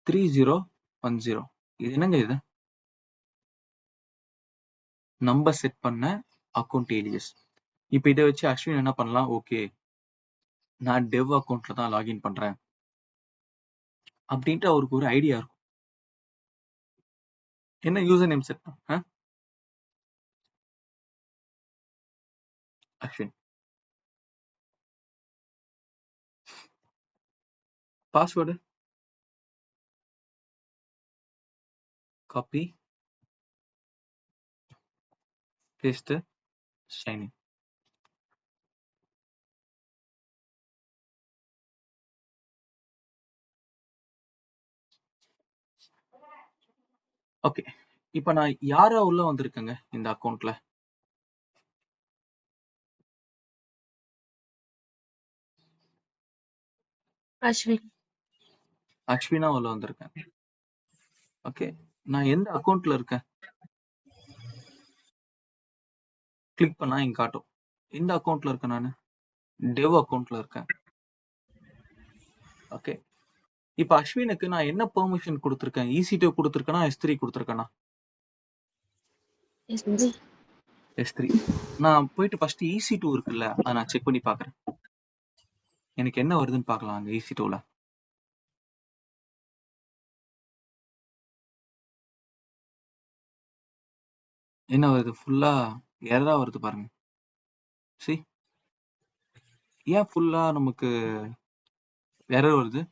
3010. இது என்னங்க, இது நம்ம செட் பண்ண அக்கௌண்ட் ஏலியஸ். இப்போ இதை வச்சு அஸ்வின் என்ன பண்ணலாம், ஓகே நான் டெவ் அக்கௌண்ட்ல தான் லாகின் பண்றேன் அப்படின்ட்டு அவருக்கு ஒரு ஐடியா இருக்கும். என்ன யூசர் நேம் செட் பண்ண Ashwin, password copy paste sign in. Okay, இப்போ நான் யாரா உள்ள வந்திருக்கேங்க இந்த அக்கௌண்ட்ல? அஸ்வினா உள்ள வந்திருக்கேன். ஓகே, நான் எந்த அக்கௌண்ட்ல இருக்கேன்? கிளிக் பண்ணா இங்க காட்டும். எந்த அக்கௌண்ட்ல இருக்கேன், நான் டெவ் அக்கௌண்ட்ல இருக்கேன். ஓகே, இப்போ அஸ்வினுக்கு நான் என்ன பெர்மிஷன் கொடுத்துருக்கேன், EC2 கொடுத்துருக்கேனா S3 கொடுத்துருக்கேனா? S3. நான் போயிட்டு ஃபர்ஸ்ட் EC2 இருக்குல்ல, அதை நான் செக் பண்ணி பார்க்குறேன். எனக்கு என்ன வருதுன்னு பார்க்கலாம் அங்க EC2ல. என்ன வருது, ஃபுல்லா எரரா வருது பாருங்க. சரி, ஏன் ஃபுல்லா நமக்கு எரர் வருது?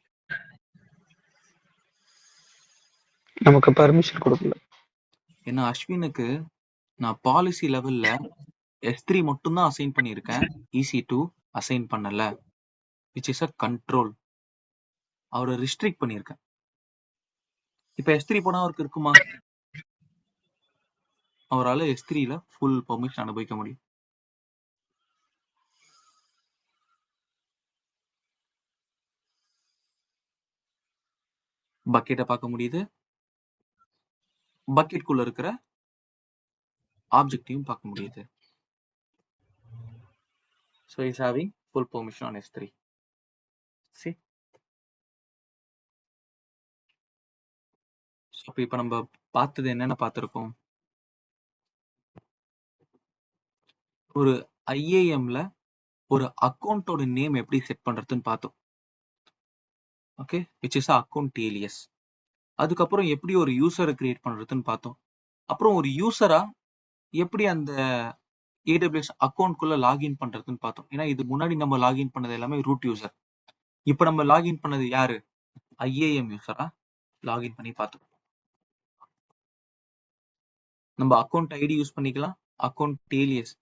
நமக்கு பர்மிஷன் கொடுக்கல. ஏன்னா அஸ்வினுக்கு நான் பாலிசி லெவல்ல S3 மட்டும்தான் அசைன் பண்ணியிருக்கேன், EC2 அசைன் பண்ணல, விச் இஸ் அ கண்ட்ரோல். அவரை ரிஸ்ட்ரிக்ட் பண்ணியிருக்கேன். இப்போ S3 போனா அவருக்கு இருக்குமா? அவரால் S3ல ஃபுல் பெர்மிஷன் அனுபவிக்க முடியும். பக்கெட்டை பார்க்க முடியுது, பக்கெட்குள்ள இருக்கிற ஆப்ஜெக்டையும் பார்க்க முடியுது. So he's having full permission on S3. See? So இப்போ நம்ம பார்த்தது என்னென்ன பார்த்துருக்கோம்? ஒரு IAMல ஒரு அக்கௌண்ட்டோட நேம் எப்படி செட் பண்றதுன்னு பார்த்தோம். Okay, which is account alias. அதுக்கப்புறம் எப்படி ஒரு யூசரை கிரியேட் பண்றதுன்னு பார்த்தோம். அப்புறம் ஒரு யூசரா எப்படி அந்த AWS அக்கௌண்ட்குள்ள லாகின் பண்றதுன்னு பார்த்தோம். ஏன்னா இது முன்னாடி நம்ம லாகின் பண்ணது எல்லாமே ரூட் யூசர். இப்போ நம்ம லாகின் பண்ணது யாரு? IAM யூசரா லாகின் பண்ணி பார்த்தோம். நம்ம அக்கௌண்ட் ஐடி யூஸ் பண்ணிக்கலாம், அக்கௌண்ட் ஏலியஸ்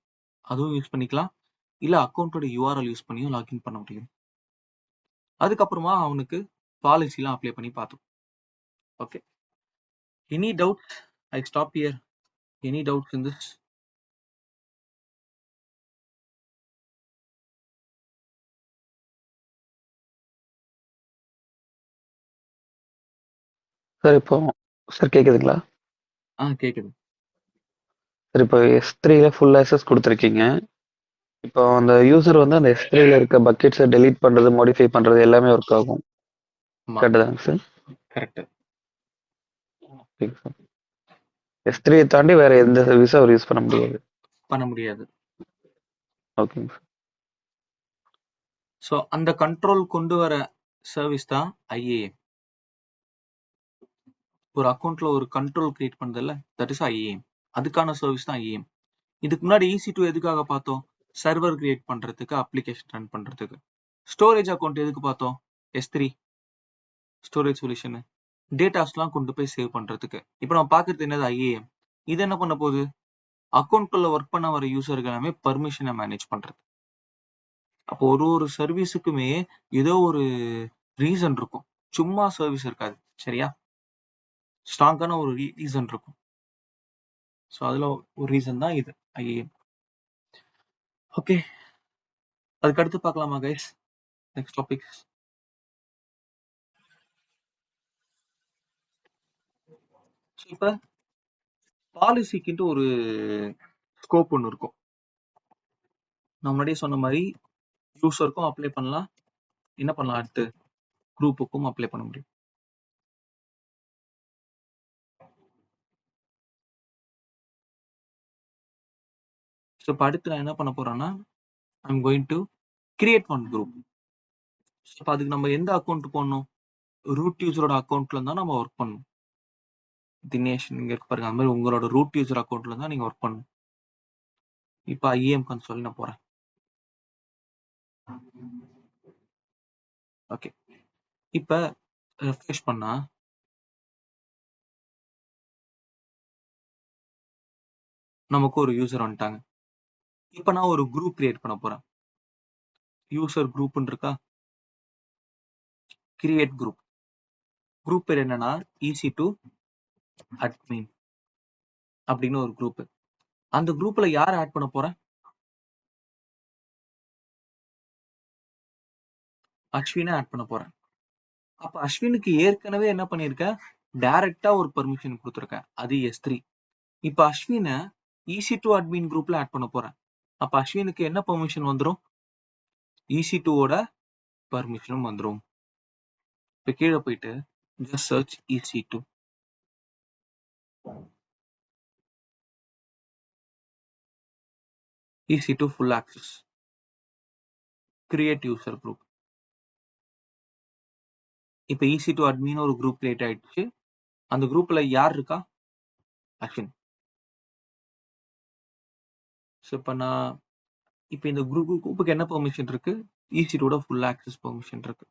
அதுவும் யூஸ் பண்ணிக்கலாம், இல்ல அக்கௌண்ட்டோட URL யூஸ் பண்ணியும் லாகின் பண்ண முடியும். அதுக்கப்புறமா அவனுக்கு பாலிசிலாம் அப்ளை பண்ணி பார்த்தோம். Okay, any doubt? I stop here. Any doubts in this? Sir இப்போ சார் கேக்குதுங்களா? கேக்குது. சார் இப்போ S3ல ஃபுல் ஆக்சஸ் கொடுத்துருக்கீங்க. இப்போ அந்த யூசர் வந்து அந்த S3ல இருக்க பக்கெட்ஸை டெலீட் பண்றது, மாடிஃபை பண்றது எல்லாமே ஒர்க் ஆகும். ஆமா, கரெக்ட் தாங்க sir? Correct. Okay sir. S3 தாண்டி வேற எந்த சர்வீஸும் அவர் யூஸ் பண்ண முடியாது. பண்ண முடியாது. ஓகேங்க சார். ஸோ அந்த கண்ட்ரோல் கொண்டு வர சர்வீஸ் தான் IAM. ஒரு அக்கௌண்ட்ல ஒரு கண்ட்ரோல் கிரியேட் பண்றதுல தட் இஸ் IAM. அதுக்கான சர்வீஸ் தான் IAM. இதுக்கு முன்னாடி EC2 எதுக்காக பார்த்தோம்? சர்வர் கிரியேட் பண்றதுக்கு, அப்ளிகேஷன் ரன் பண்றதுக்கு. ஸ்டோரேஜ் அக்கௌண்ட் எதுக்கு பார்த்தோம்? S3 ஸ்டோரேஜ் சொல்யூஷன், டேட்டாஸ்லாம் கொண்டு போய் சேவ் பண்றதுக்கு. இப்போ நம்ம பார்க்கறது என்னது? IAM. இது என்ன பண்ண போகுது? அக்கௌண்ட்குள்ள ஒர்க் பண்ண வர யூசருக்கு எல்லாமே பர்மிஷனை மேனேஜ் பண்றது. அப்போ ஒரு சர்வீஸுக்குமே ஏதோ ஒரு ரீசன் இருக்கும், சும்மா சர்வீஸ் இருக்காது. சரியா? ஸ்ட்ராங்கான ஒரு ரீசன் இருக்கும். ஸோ அதுல ஒரு ரீசன் தான் இது IAM. ஓகே, அதுக்கு அடுத்து பார்க்கலாமா கைஸ்? Next topic. இப்ப பாலிசிக்குன்ட்டு ஒரு ஸ்கோப் ஒன்று இருக்கும். நான் முன்னாடியே சொன்ன மாதிரி யூசருக்கும் அப்ளை பண்ணலாம், என்ன பண்ணலாம் அடுத்து குரூப்புக்கும் அப்ளை பண்ண முடியும். ஸோ இப்போ அடுத்து நான் என்ன பண்ண போறேன்னா, I'm going to create one group. இப்போ அதுக்கு நம்ம எந்த அக்கௌண்ட் போடணும்? ரூட் யூசரோட அக்கௌண்ட்ல இருந்தா நம்ம ஒர்க் பண்ணணும். தினேஷ் நீங்க இருக்கு பாருங்க, அந்த மாதிரி உங்களோட ரூட் யூசர் அக்கௌண்ட்ல இருந்தா நீங்க ஒர்க் பண்ணணும். இப்போ IAM கன்சோல் நான் போறேன். ஓகே, இப்ப ரெஃப்ரெஷ் பண்ணா நமக்கு ஒரு யூசர் வந்துட்டாங்க. இப்ப நான் ஒரு குரூப் கிரியேட் பண்ண போறேன். யூசர் குரூப்னு இருக்கா, கிரியேட் குரூப். குரூப் பேர் என்னன்னா EC2 அட்மின் அப்படின்னு ஒரு குரூப். அந்த குரூப்ல யார் ஆட் பண்ண போறேன்? அஸ்வினை ஆட் பண்ண போறேன். அப்ப அஸ்வினுக்கு ஏற்கனவே என்ன பண்ணிருக்கேன்? டைரக்டா ஒரு பர்மிஷன் கொடுத்துருக்கேன், அது S3. இப்ப அஸ்வினை EC2 அட்மின் குரூப்ல ஆட் பண்ண போறேன். அப்ப அஸ்வினுக்கு என்ன பெர்மிஷன் வந்துரும்? EC2 ஓட பர்மிஷனும் வந்துரும். இப்ப கீழே போயிட்டு just search EC2. EC2 full access, create user group. இப்ப EC2 admin ஒரு குரூப் கிரியேட் ஆயிடுச்சு. அந்த குரூப்ல யார் இருக்கா? அஸ்வின். ஸோ இப்ப நான் இந்த குரூப்புக்கு என்ன பெர்மிஷன் இருக்கு? EC2 ஃபுல் ஆக்சஸ் பெர்மிஷன் இருக்கு.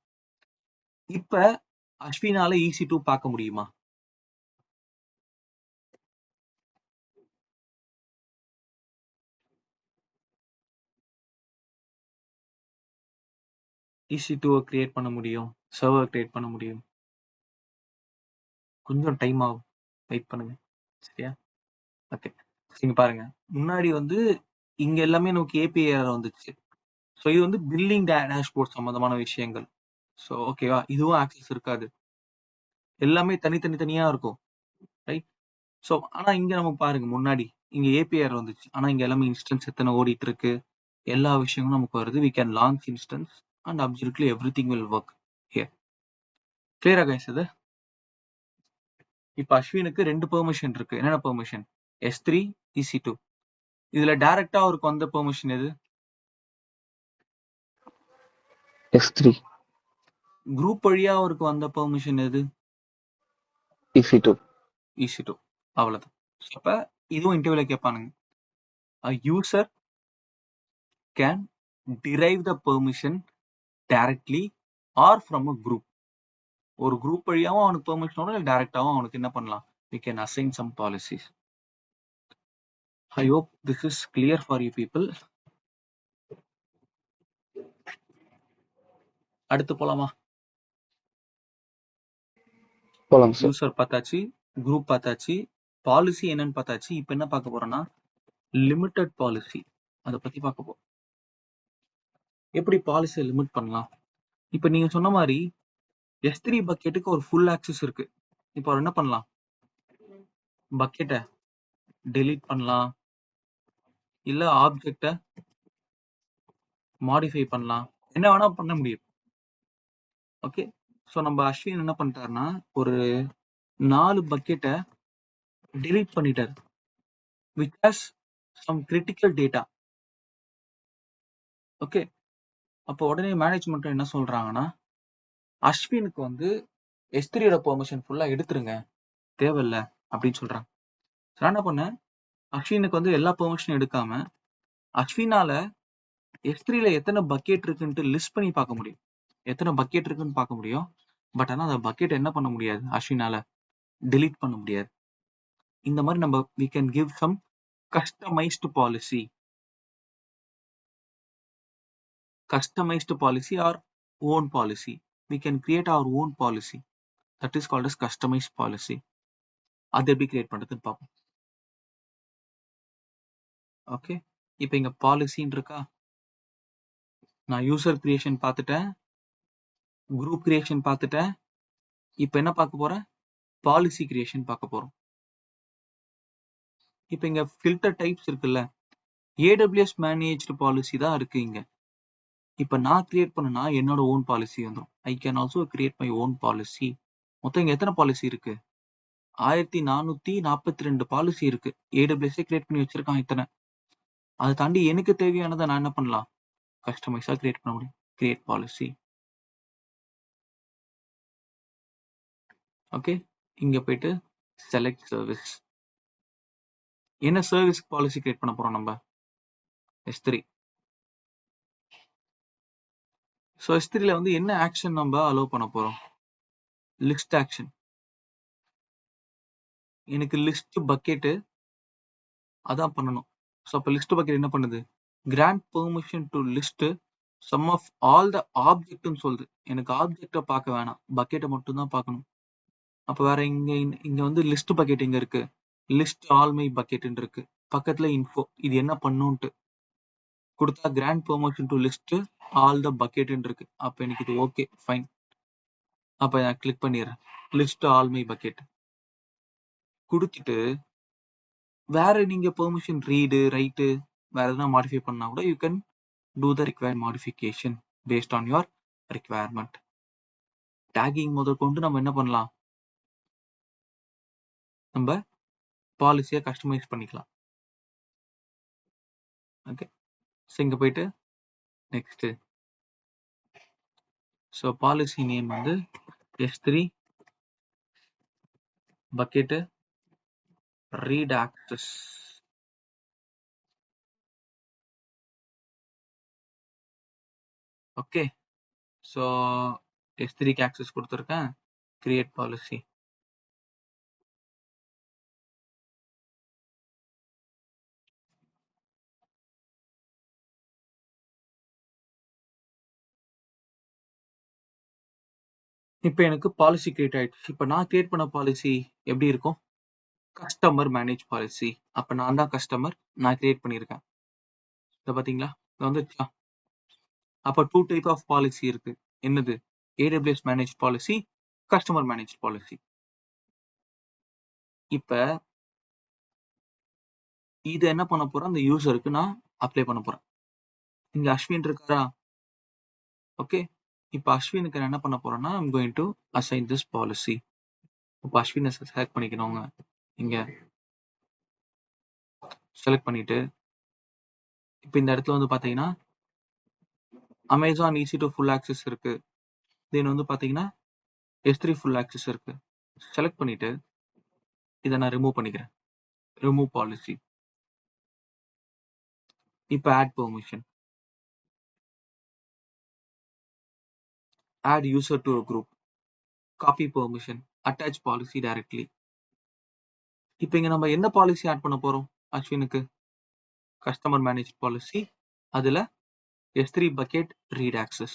இப்ப அஸ்வினால EC2 பார்க்க முடியுமா? EC2 கிரியேட் பண்ண முடியும், சர்வர் கிரியேட் பண்ண முடியும். கொஞ்சம் டைம் ஆகும், வெயிட் பண்ணுங்க. சரியா? ஓகே, இங்க பாருங்க, முன்னாடி வந்து இங்க எல்லாமே நமக்கு ஏபிஐ வந்துச்சு. ஸோ இது வந்து பில்லிங் டேஷ்போர்ட் சம்பந்தமான விஷயங்கள். ஸோ ஓகேவா, இதுவும் ஆக்சஸ் இருக்காது, எல்லாமே தனித்தனியா இருக்கும், ரைட்? ஸோ ஆனா இங்க நம்ம பாருங்க, முன்னாடி இங்க ஏபிஐ வந்துச்சு, ஆனா இங்க எல்லாமே இன்ஸ்டன்ஸ் எத்தனை ஓடிட்டு இருக்கு, எல்லா விஷயங்களும் நமக்கு வருது. we can launch instance and absolutely everything will work here. clear guys? இது இப்ப அஸ்வினுக்கு 2 பெர்மிஷன் இருக்கு. என்னென்ன பெர்மிஷன்? S3, EC2. இதுல டைரக்டா அவருக்கு வந்த பெர்மிஷன் எது? S3. குரூப் வழியா அவருக்கு வந்த பெர்மிஷன் எது? EC2. EC2. அவ்வளவுதான். அப்ப இதுவும் இன்டர்வியூல கேட்பானுங்க. a user can derive the permission directly or from a group. ஒரு குரூப் வழியாவும் அவனுக்கு பெர்மிஷன் வரும், இல்லை டைரக்டாவும் அவனுக்கு என்ன பண்ணலாம், we can assign some policies. I hope this is clear for you people. அடுத்து போலாமா? போலாம் சார். யூசர் பார்த்தாச்சு, குரூப் பார்த்தாச்சு, பாலிசி என்னன்னு பார்த்தாச்சு. இப்போ என்ன பார்க்க போறோம்னா லிமிட்டட் பாலிசி, அதை பத்தி பார்க்க போறோம். எப்படி பாலிசியை லிமிட் பண்ணலாம்? இப்போ நீங்க சொன்ன மாதிரி S3 பக்கெட்டுக்கு ஒரு ஃபுல் ஆக்சஸ் இருக்கு. இப்போ அவர் என்ன பண்ணலாம், பக்கெட்டை டெலீட் பண்ணலாம், இல்ல ஆப்ஜெக்டை மாடிஃபை பண்ணலாம், என்ன வேணா பண்ண முடியும். ஓகே, ஸோ நம்ம அஸ்வின் என்ன பண்ணிட்டாருன்னா ஒரு 4 பக்கெட்டை டெலீட் பண்ணிட்டாரு, which has some critical data. Okay, அப்போ உடனே மேனேஜ்மெண்ட் என்ன சொல்றாங்கன்னா அஸ்வினுக்கு வந்து S3யோட பெர்மிஷன் ஃபுல்லா எடுத்துருங்க, தேவையில்லை அப்படின்னு சொல்றாங்க. நான் என்ன பண்ணேன், அஸ்வினுக்கு வந்து எல்லா பெர்மிஷனும் எடுக்காம அஸ்வினால S3ல எத்தனை பக்கெட் இருக்குன்ட்டு லிஸ்ட் பண்ணி பார்க்க முடியும், எத்தனை பக்கெட் இருக்குன்னு பார்க்க முடியும். பட் ஆனா அந்த பக்கெட் என்ன பண்ண முடியாது, அஸ்வினால delete பண்ண முடியாது. இந்த மாதிரி நம்ம we can give some customized policy or own policy. We can create our own policy, that is called as customized policy. அதை எப்படி கிரியேட் பண்றதுன்னு பார்ப்போம். ஓகே, இப்போ இங்க பாலிசின்னு இருக்கா, நான் யூசர் கிரியேஷன் பார்த்துட்டேன், குரூப் கிரியேஷன் பார்த்துட்டேன். இப்போ என்ன பார்க்க போறேன், பாலிசி கிரியேஷன் பார்க்க போறோம். இப்போ இங்க ஃபில்டர் டைப்ஸ் இருக்குல்ல, AWS மேனேஜ்டு பாலிசி தான் இருக்கு இங்க. இப்போ நான் கிரியேட் பண்ணனா என்னோட ஓன் பாலிசி வந்துடும். I can also create my own policy. மொத்தம் இங்க எத்தனை பாலிசி இருக்கு, 1442 பாலிசி இருக்கு. AWS கிரியேட் பண்ணி வச்சிருக்கான் இத்தனை. அதை தாண்டி எனக்கு தேவையானதை நான் என்ன பண்ணலாம், கஸ்டமைஸா கிரியேட் பண்ண முடியும். Create policy. ஓகே, இங்க போயிட்டு செலக்ட் சர்வீஸ். என்ன சர்வீஸ் பாலிசி கிரியேட் பண்ண போறோம் நம்ம, S3. ஸோ S3ல வந்து என்ன ஆக்ஷன் நம்ம அலோவ் பண்ண போறோம், லிஸ்ட் ஆக்ஷன். எனக்கு லிஸ்ட் பக்கெட்டு அதான் பண்ணணும். ஸோ அப்போ லிஸ்ட் பக்கெட் என்ன பண்ணுது, grant permission to list some of all the ஆப்ஜெக்ட்னு சொல்லுது. எனக்கு ஆப்ஜெக்டை பார்க்க வேணாம், பக்கெட்டை மட்டும் தான் பார்க்கணும். அப்போ வேற இங்க வந்து லிஸ்ட் பக்கெட் இங்க இருக்கு, லிஸ்ட் ஆல் மை பக்கெட்னு இருக்கு, பக்கத்துல இன்ஃபோ. இது என்ன பண்ணுன்ட்டு கொடுத்தா grant permission to list all the பக்கெட்னு இருக்கு. அப்போ எனக்கு இது ஓகே ஃபைன். அப்போ நான் கிளிக் பண்ணிடுறேன், லிஸ்ட் ஆல் மை பக்கெட் கொடுத்துட்டு வேற நீங்க பெர்மிஷன் ரீடு ரைட்டு வேற எதனா மாடிஃபை பண்ணா கூட you can do the required modification based on your requirement. tagging முதற்கொண்டு நம்ம என்ன பண்ணலாம், நம்ம பாலிசியை கஸ்டமைஸ் பண்ணிக்கலாம். ஓகே, ஸோ இங்க போயிட்டு நெக்ஸ்ட். ஸோ பாலிசி நேம் வந்து S3 bucket read access. Okay, so S3க்கு ஆக்சஸ் கொடுத்துருக்கேன், கிரியேட் பாலிசி. இப்போ எனக்கு பாலிசி கிரியேட் ஆயிடுச்சு. இப்போ நான் கிரியேட் பண்ண பாலிசி எப்படி இருக்கும், கஸ்டமர் மேனேஜ் பாலிசி. அப்ப நான் தான் கஸ்டமர், நான் கிரியேட் பண்ணியிருக்கேன். இத பாத்தீங்களா? இது வந்துருச்சா? அப்ப 2 டைப் ஆஃப் பாலிசி இருக்கு. என்னது? AWS manage policy, customer manage policy. இப்ப இத என்ன பண்ண போறேன்? அந்த யூசருக்கு நான் அப்ளை பண்ண போறேன். இங்க அஸ்வின் இருக்காரா? ஓகே. இப்ப அஸ்வினுக்கு நான் என்ன பண்ண போறேன்னா, I'm going to assign this policy. இப்ப அஸ்வினை செலக்ட் பண்ணிக்கணுங்க. இங்க செலக்ட் பண்ணிட்டு, இப்ப இந்த இடத்துல வந்து பாத்தீங்கன்னா, அமேசான் EC2 ஃபுல் ஆக்சஸ் இருக்கு. தென் வந்து பாத்தீங்கன்னா, S3 ஃபுல் ஆக்சஸ் இருக்கு. செலக்ட் பண்ணிட்டு, இத நான் ரிமூவ் பண்ணிக்கிறேன். Remove policy. இப்ப add permission. Add user to a group. Copy permission. Attach policy directly. இப்ப இங்க நம்ம என்ன பாலிசி ஆட் பண்ண போறோம் அஸ்வினுக்கு? Customer manage policy. அதுல S3 bucket read access.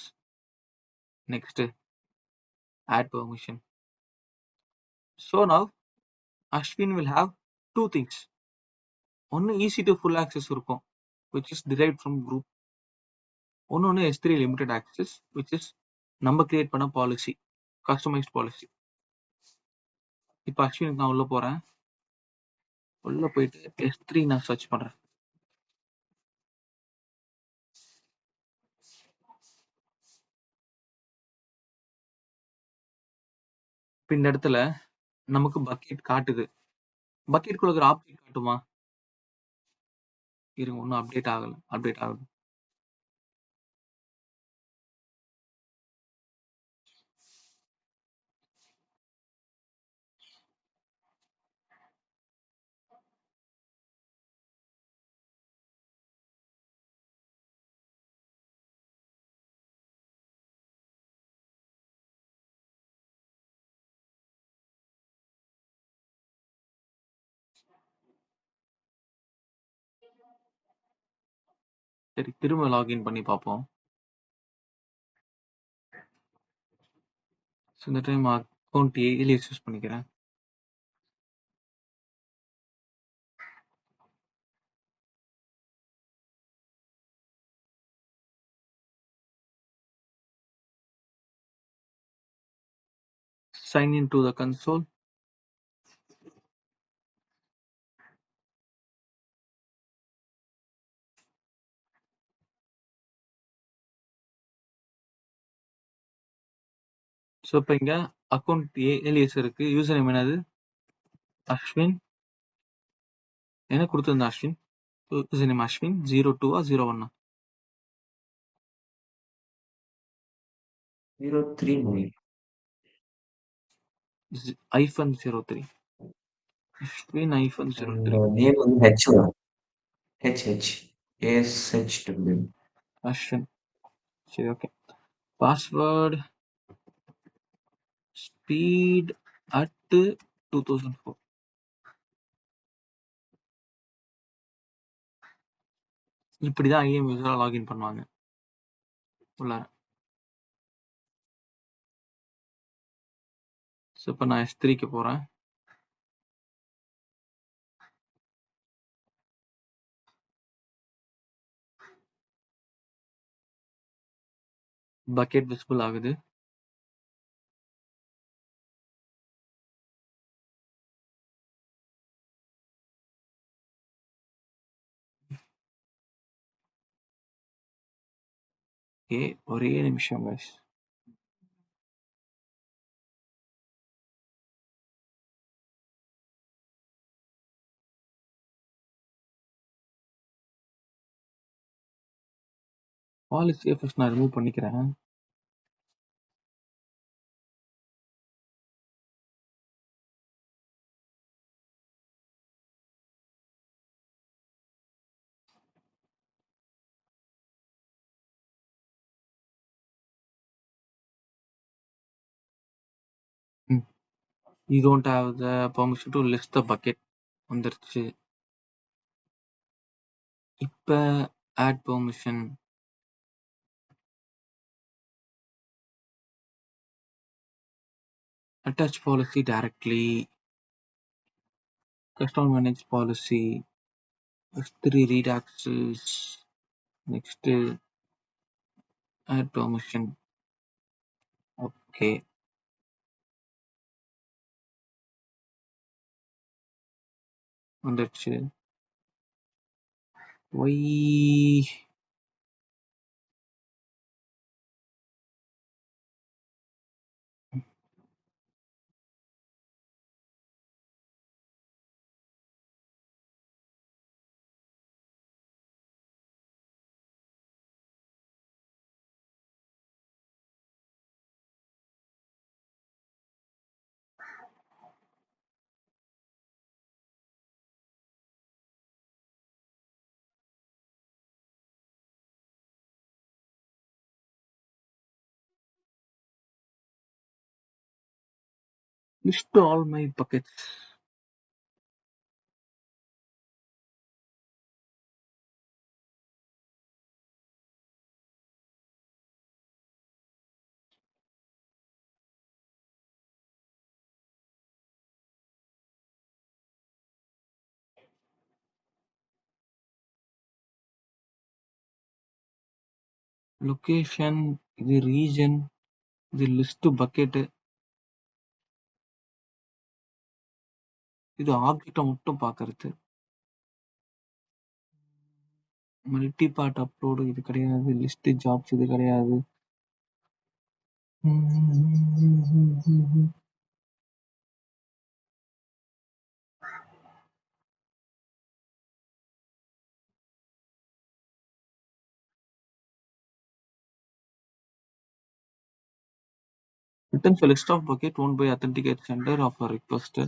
Next, add permission. So now Ashwin will have two things. ஒன்னு EC2 full access இருக்கும், which is derived from group. ஒன்னு S3 limited access, which is நம்ம create பண்ண policy, customised policy. இப்ப அஸ்வினுக்கு நான் உள்ள போறேன். உள்ள போயிட்டு S3 நான் சர்ச் பண்றேன். இப்ப இந்த இடத்துல நமக்கு பக்கெட் காட்டுது. பக்கெட் குள்ள இருக்கிற ஆப்ஜெக்ட் காட்டுமா? இருங்க, ஒன்னும் அப்டேட் ஆகல. அப்டேட் ஆகுது. சரி, திரும்ப லாகின் பண்ணி பார்ப்போம். இந்த டைம் அக்கௌண்ட் ஏலியஸ் யூஸ் பண்ணிக்கிறேன். Sign into the console. ஸோ இப்போ இங்க அக்கௌண்ட் ஏலியஸ் இருக்கு. யூசர் நேம் என்னது? அஸ்வின். என்ன கொடுத்துருந்த Ashwin? User name Ashwin 02 01 03 -03. Ashwin -03. Name வந்து ஹெச் வரும். ASHW. அஸ்வின். சரி, ஓகே. Password speed at 2004. இப்படிதான் ஐஎம் யூசரா லாகின் பண்ணுவாங்க உள்ளார. ஸோ இப்போ நான் S3க்கு போறேன். பக்கெட் விசிபிள் ஆகுது. ஓகே, ஒரே நிமிஷம் guys. பாலிசியை ஃபர்ஸ்ட் நான் ரிமூவ் பண்ணிக்கிறேன். You don't have the permission to list the bucket. வந்துருச்சு. இப்ப add permission. Attach policy directly. Customer manage policy, S3 read access, next add permission. Okay. வந்துடுச்சு. Why list all my buckets? Location, இது region, இது list bucket, இது ஆப்ஜெக்ட மட்டும் பார்க்கறது. Multi part upload இது கிடையாது. லிஸ்ட் ஜாப்ஸ் இது கிடையாது. Returns a list of bucket owned by authenticate sender of a request.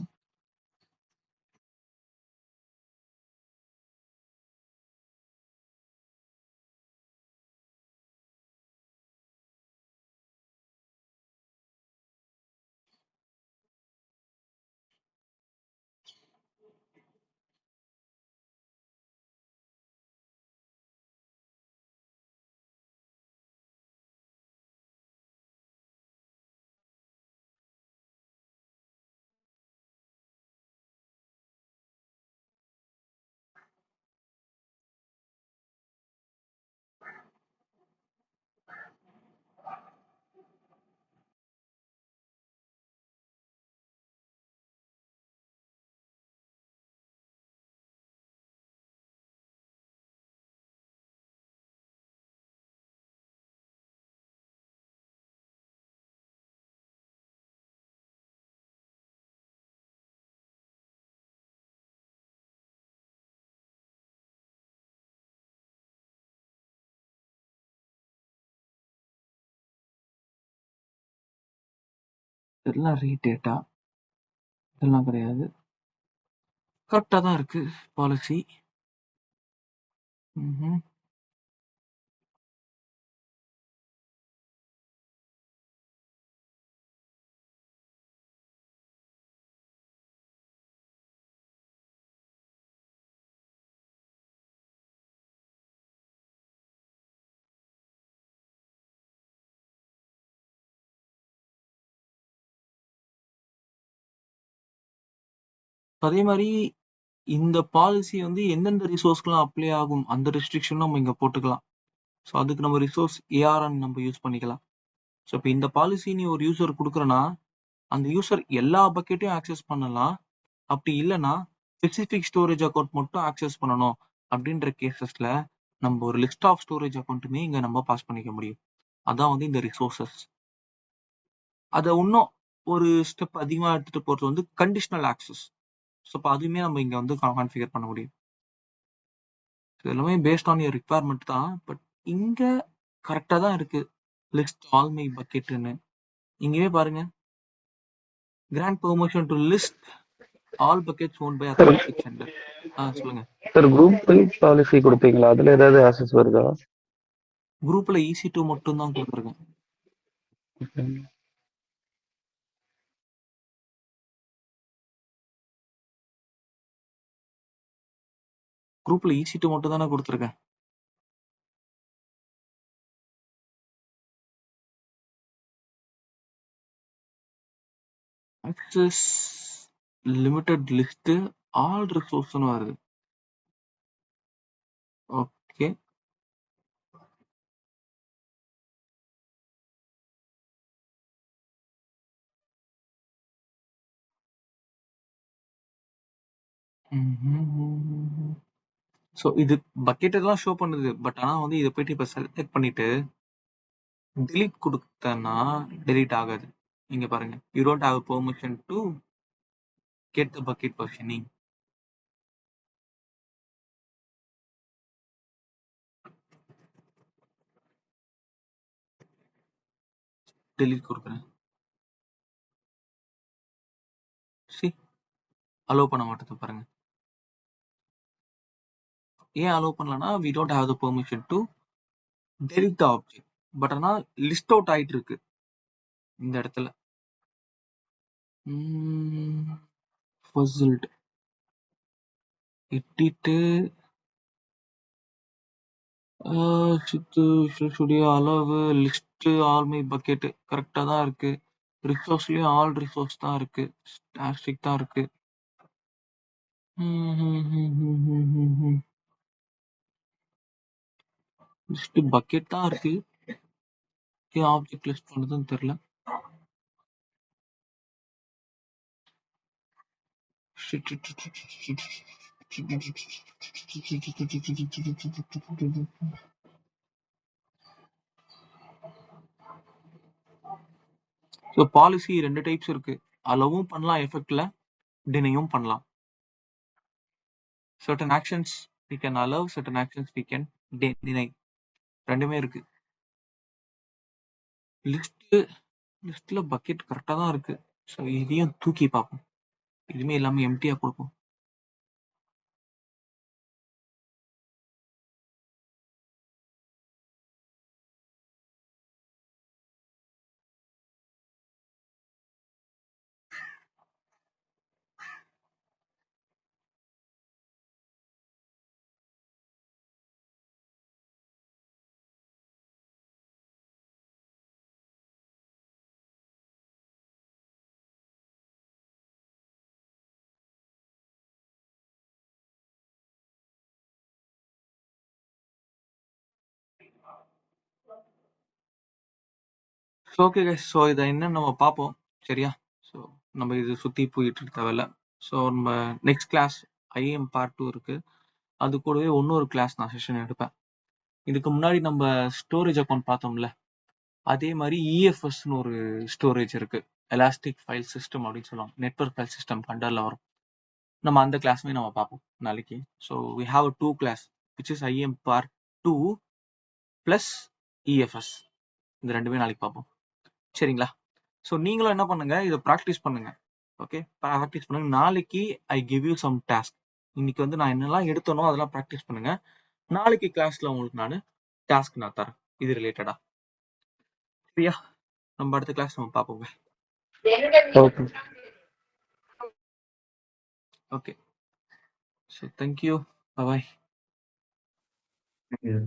இதெல்லாம் ரீட் டேட்டா, இதெல்லாம் கிடையாது. கரெக்டா தான் இருக்கு பாலிசி. அதே மாதிரி இந்த பாலிசி வந்து எந்தெந்த ரிசோர்ஸ்க்குலாம் அப்ளை ஆகும் அந்த ரெஸ்ட்ரிக்ஷன் நம்ம இங்க போட்டுக்கலாம். ஸோ அதுக்கு நம்ம ரிசோர்ஸ் ஏஆர்என் நம்ம யூஸ் பண்ணிக்கலாம். ஸோ இப்போ இந்த பாலிசி நீ ஒரு யூசர் கொடுக்குறனா அந்த யூசர் எல்லா பக்கெட்டையும் ஆக்சஸ் பண்ணலாம். அப்படி இல்லைன்னா ஸ்பெசிபிக் ஸ்டோரேஜ் அக்கௌண்ட் மட்டும் ஆக்சஸ் பண்ணணும் அப்படின்ற கேசஸ்ல நம்ம ஒரு லிஸ்ட் ஆஃப் ஸ்டோரேஜ் அக்கௌண்ட்டுமே இங்க நம்ம பாஸ் பண்ணிக்க முடியும். அதான் வந்து இந்த ரிசோர்சஸ். அதை இன்னும் ஒரு ஸ்டெப் அதிகமா எடுத்துட்டு போறது வந்து கண்டிஷனல் ஆக்சஸ். ஸோ இப்போ அதுவுமே நம்ம இங்க வந்து கான்ஃபிகர் பண்ண முடியும். எல்லாமே பேஸ்ட் ஆன் யுவர் ரிக்வயர்மெண்ட் தான். பட் இங்க கரெக்டா தான் இருக்கு. லிஸ்ட் ஆல் மை பக்கெட்னு இங்கவே பாருங்க. Grant permission to list all buckets own by authenticated sender. சொல்லுங்க சார். குரூப் வைஸ் பாலிசி கொடுப்பீங்களா? அதுல ஏதாவது ஆக்சஸ் வருதா? குரூப்ல EC2 மட்டும் தான் கொடுத்துருக்கேன். குரூப்ல EC2 மட்டும் தானே கொடுத்துருக்கேன். ஆக்சஸ் லிமிட்டட் லிஸ்ட் ஆல் ரிசோர்ஸ்னு வருது. ஓகே. ஸோ இது பக்கெட் எல்லாம் ஷோ பண்ணுது. பட் ஆனா வந்து இதை போயிட்டு இப்ப செலக்ட் பண்ணிட்டு delete கொடுத்தேன்னா delete ஆகாது. இங்க பாருங்க, you don't have permission to get the bucket versioning. delete கொடுக்குறேன். see, allow பண்ண மாட்டேது பாருங்க. ஏன் allow பண்ணலன்னா we don't have the permission to delete the object. But ஆனா லிஸ்ட் அவுட் ஆயிட்டு இருக்கு இந்த இடத்துல. puzzled edit studio அளவு லிஸ்ட் ஆல் மை பக்கெட் கரெக்டா தான் இருக்கு. ரிசோர்ஸ்லயும் ஆல் ரிசோர்ஸ் தான் இருக்கு, ஸ்டாட்டிக் தான் இருக்கு. லிஸ்ட் பக்கெட் தான் இருக்கு, ஆப்ஜெக்ட் லிஸ்ட் பண்ணதுன்னு தெரியல. ஸோ பாலிசி 2 டைப்ஸ் இருக்கு. அலவும் பண்ணலாம் எஃபெக்ட்ல, டினையும் பண்ணலாம். certain actions we can allow, certain actions we can deny. ரெண்டுமே இருக்கு. லிஸ்ட்ல பக்கெட் கரெக்டா தான் இருக்கு. ஸோ இதையும் தூக்கி பார்ப்போம். இதுமே எல்லாமே எம்டியா கொடுப்போம். ஓகே கைஸ், ஸோ இதை என்னன்னு நம்ம பார்ப்போம். சரியா? ஸோ நம்ம இது சுற்றி போயிட்டு இருக்க தேவையில்ல. ஸோ நம்ம நெக்ஸ்ட் கிளாஸ் ஐஎம் பார்ட் 2 இருக்கு. அது கூடவே இன்னொரு கிளாஸ் நான் செஷன் எடுப்பேன். இதுக்கு முன்னாடி நம்ம ஸ்டோரேஜ் அக்கௌண்ட் பார்த்தோம்ல, அதே மாதிரி இஎஃப்எஸ்ன்னு ஒரு ஸ்டோரேஜ் இருக்கு, எலாஸ்டிக் ஃபைல் சிஸ்டம் அப்படின்னு சொல்லுவாங்க. நெட்வொர்க் ஃபைல் சிஸ்டம் கண்டர்ல வரும். நம்ம அந்த கிளாஸுமே நம்ம பார்ப்போம் நாளைக்கு. So we have 2 class which is IM part 2 plus EFS. இந்த ரெண்டுமே நாளைக்கு பார்ப்போம். சரிங்களா? ஸோ நீங்களும் என்ன பண்ணுங்க, இதை ப்ராக்டிஸ் பண்ணுங்க. ஓகே, ப்ராக்டிஸ் பண்ணுங்க. நாளைக்கு I give you some task. இன்னைக்கு வந்து நான் என்னெல்லாம் எடுத்தனோ அதெல்லாம் ப்ராக்டிஸ் பண்ணுங்க. நாளைக்கு கிளாஸ்ல உங்களுக்கு நான் டாஸ்க் நான் தரேன் இது ரிலேட்டடா. சரியா? நம்ம அடுத்த கிளாஸ் நம்ம பார்ப்போங்க. ஓகே, ஸோ தேங்க்யூ, பாய். Yeah.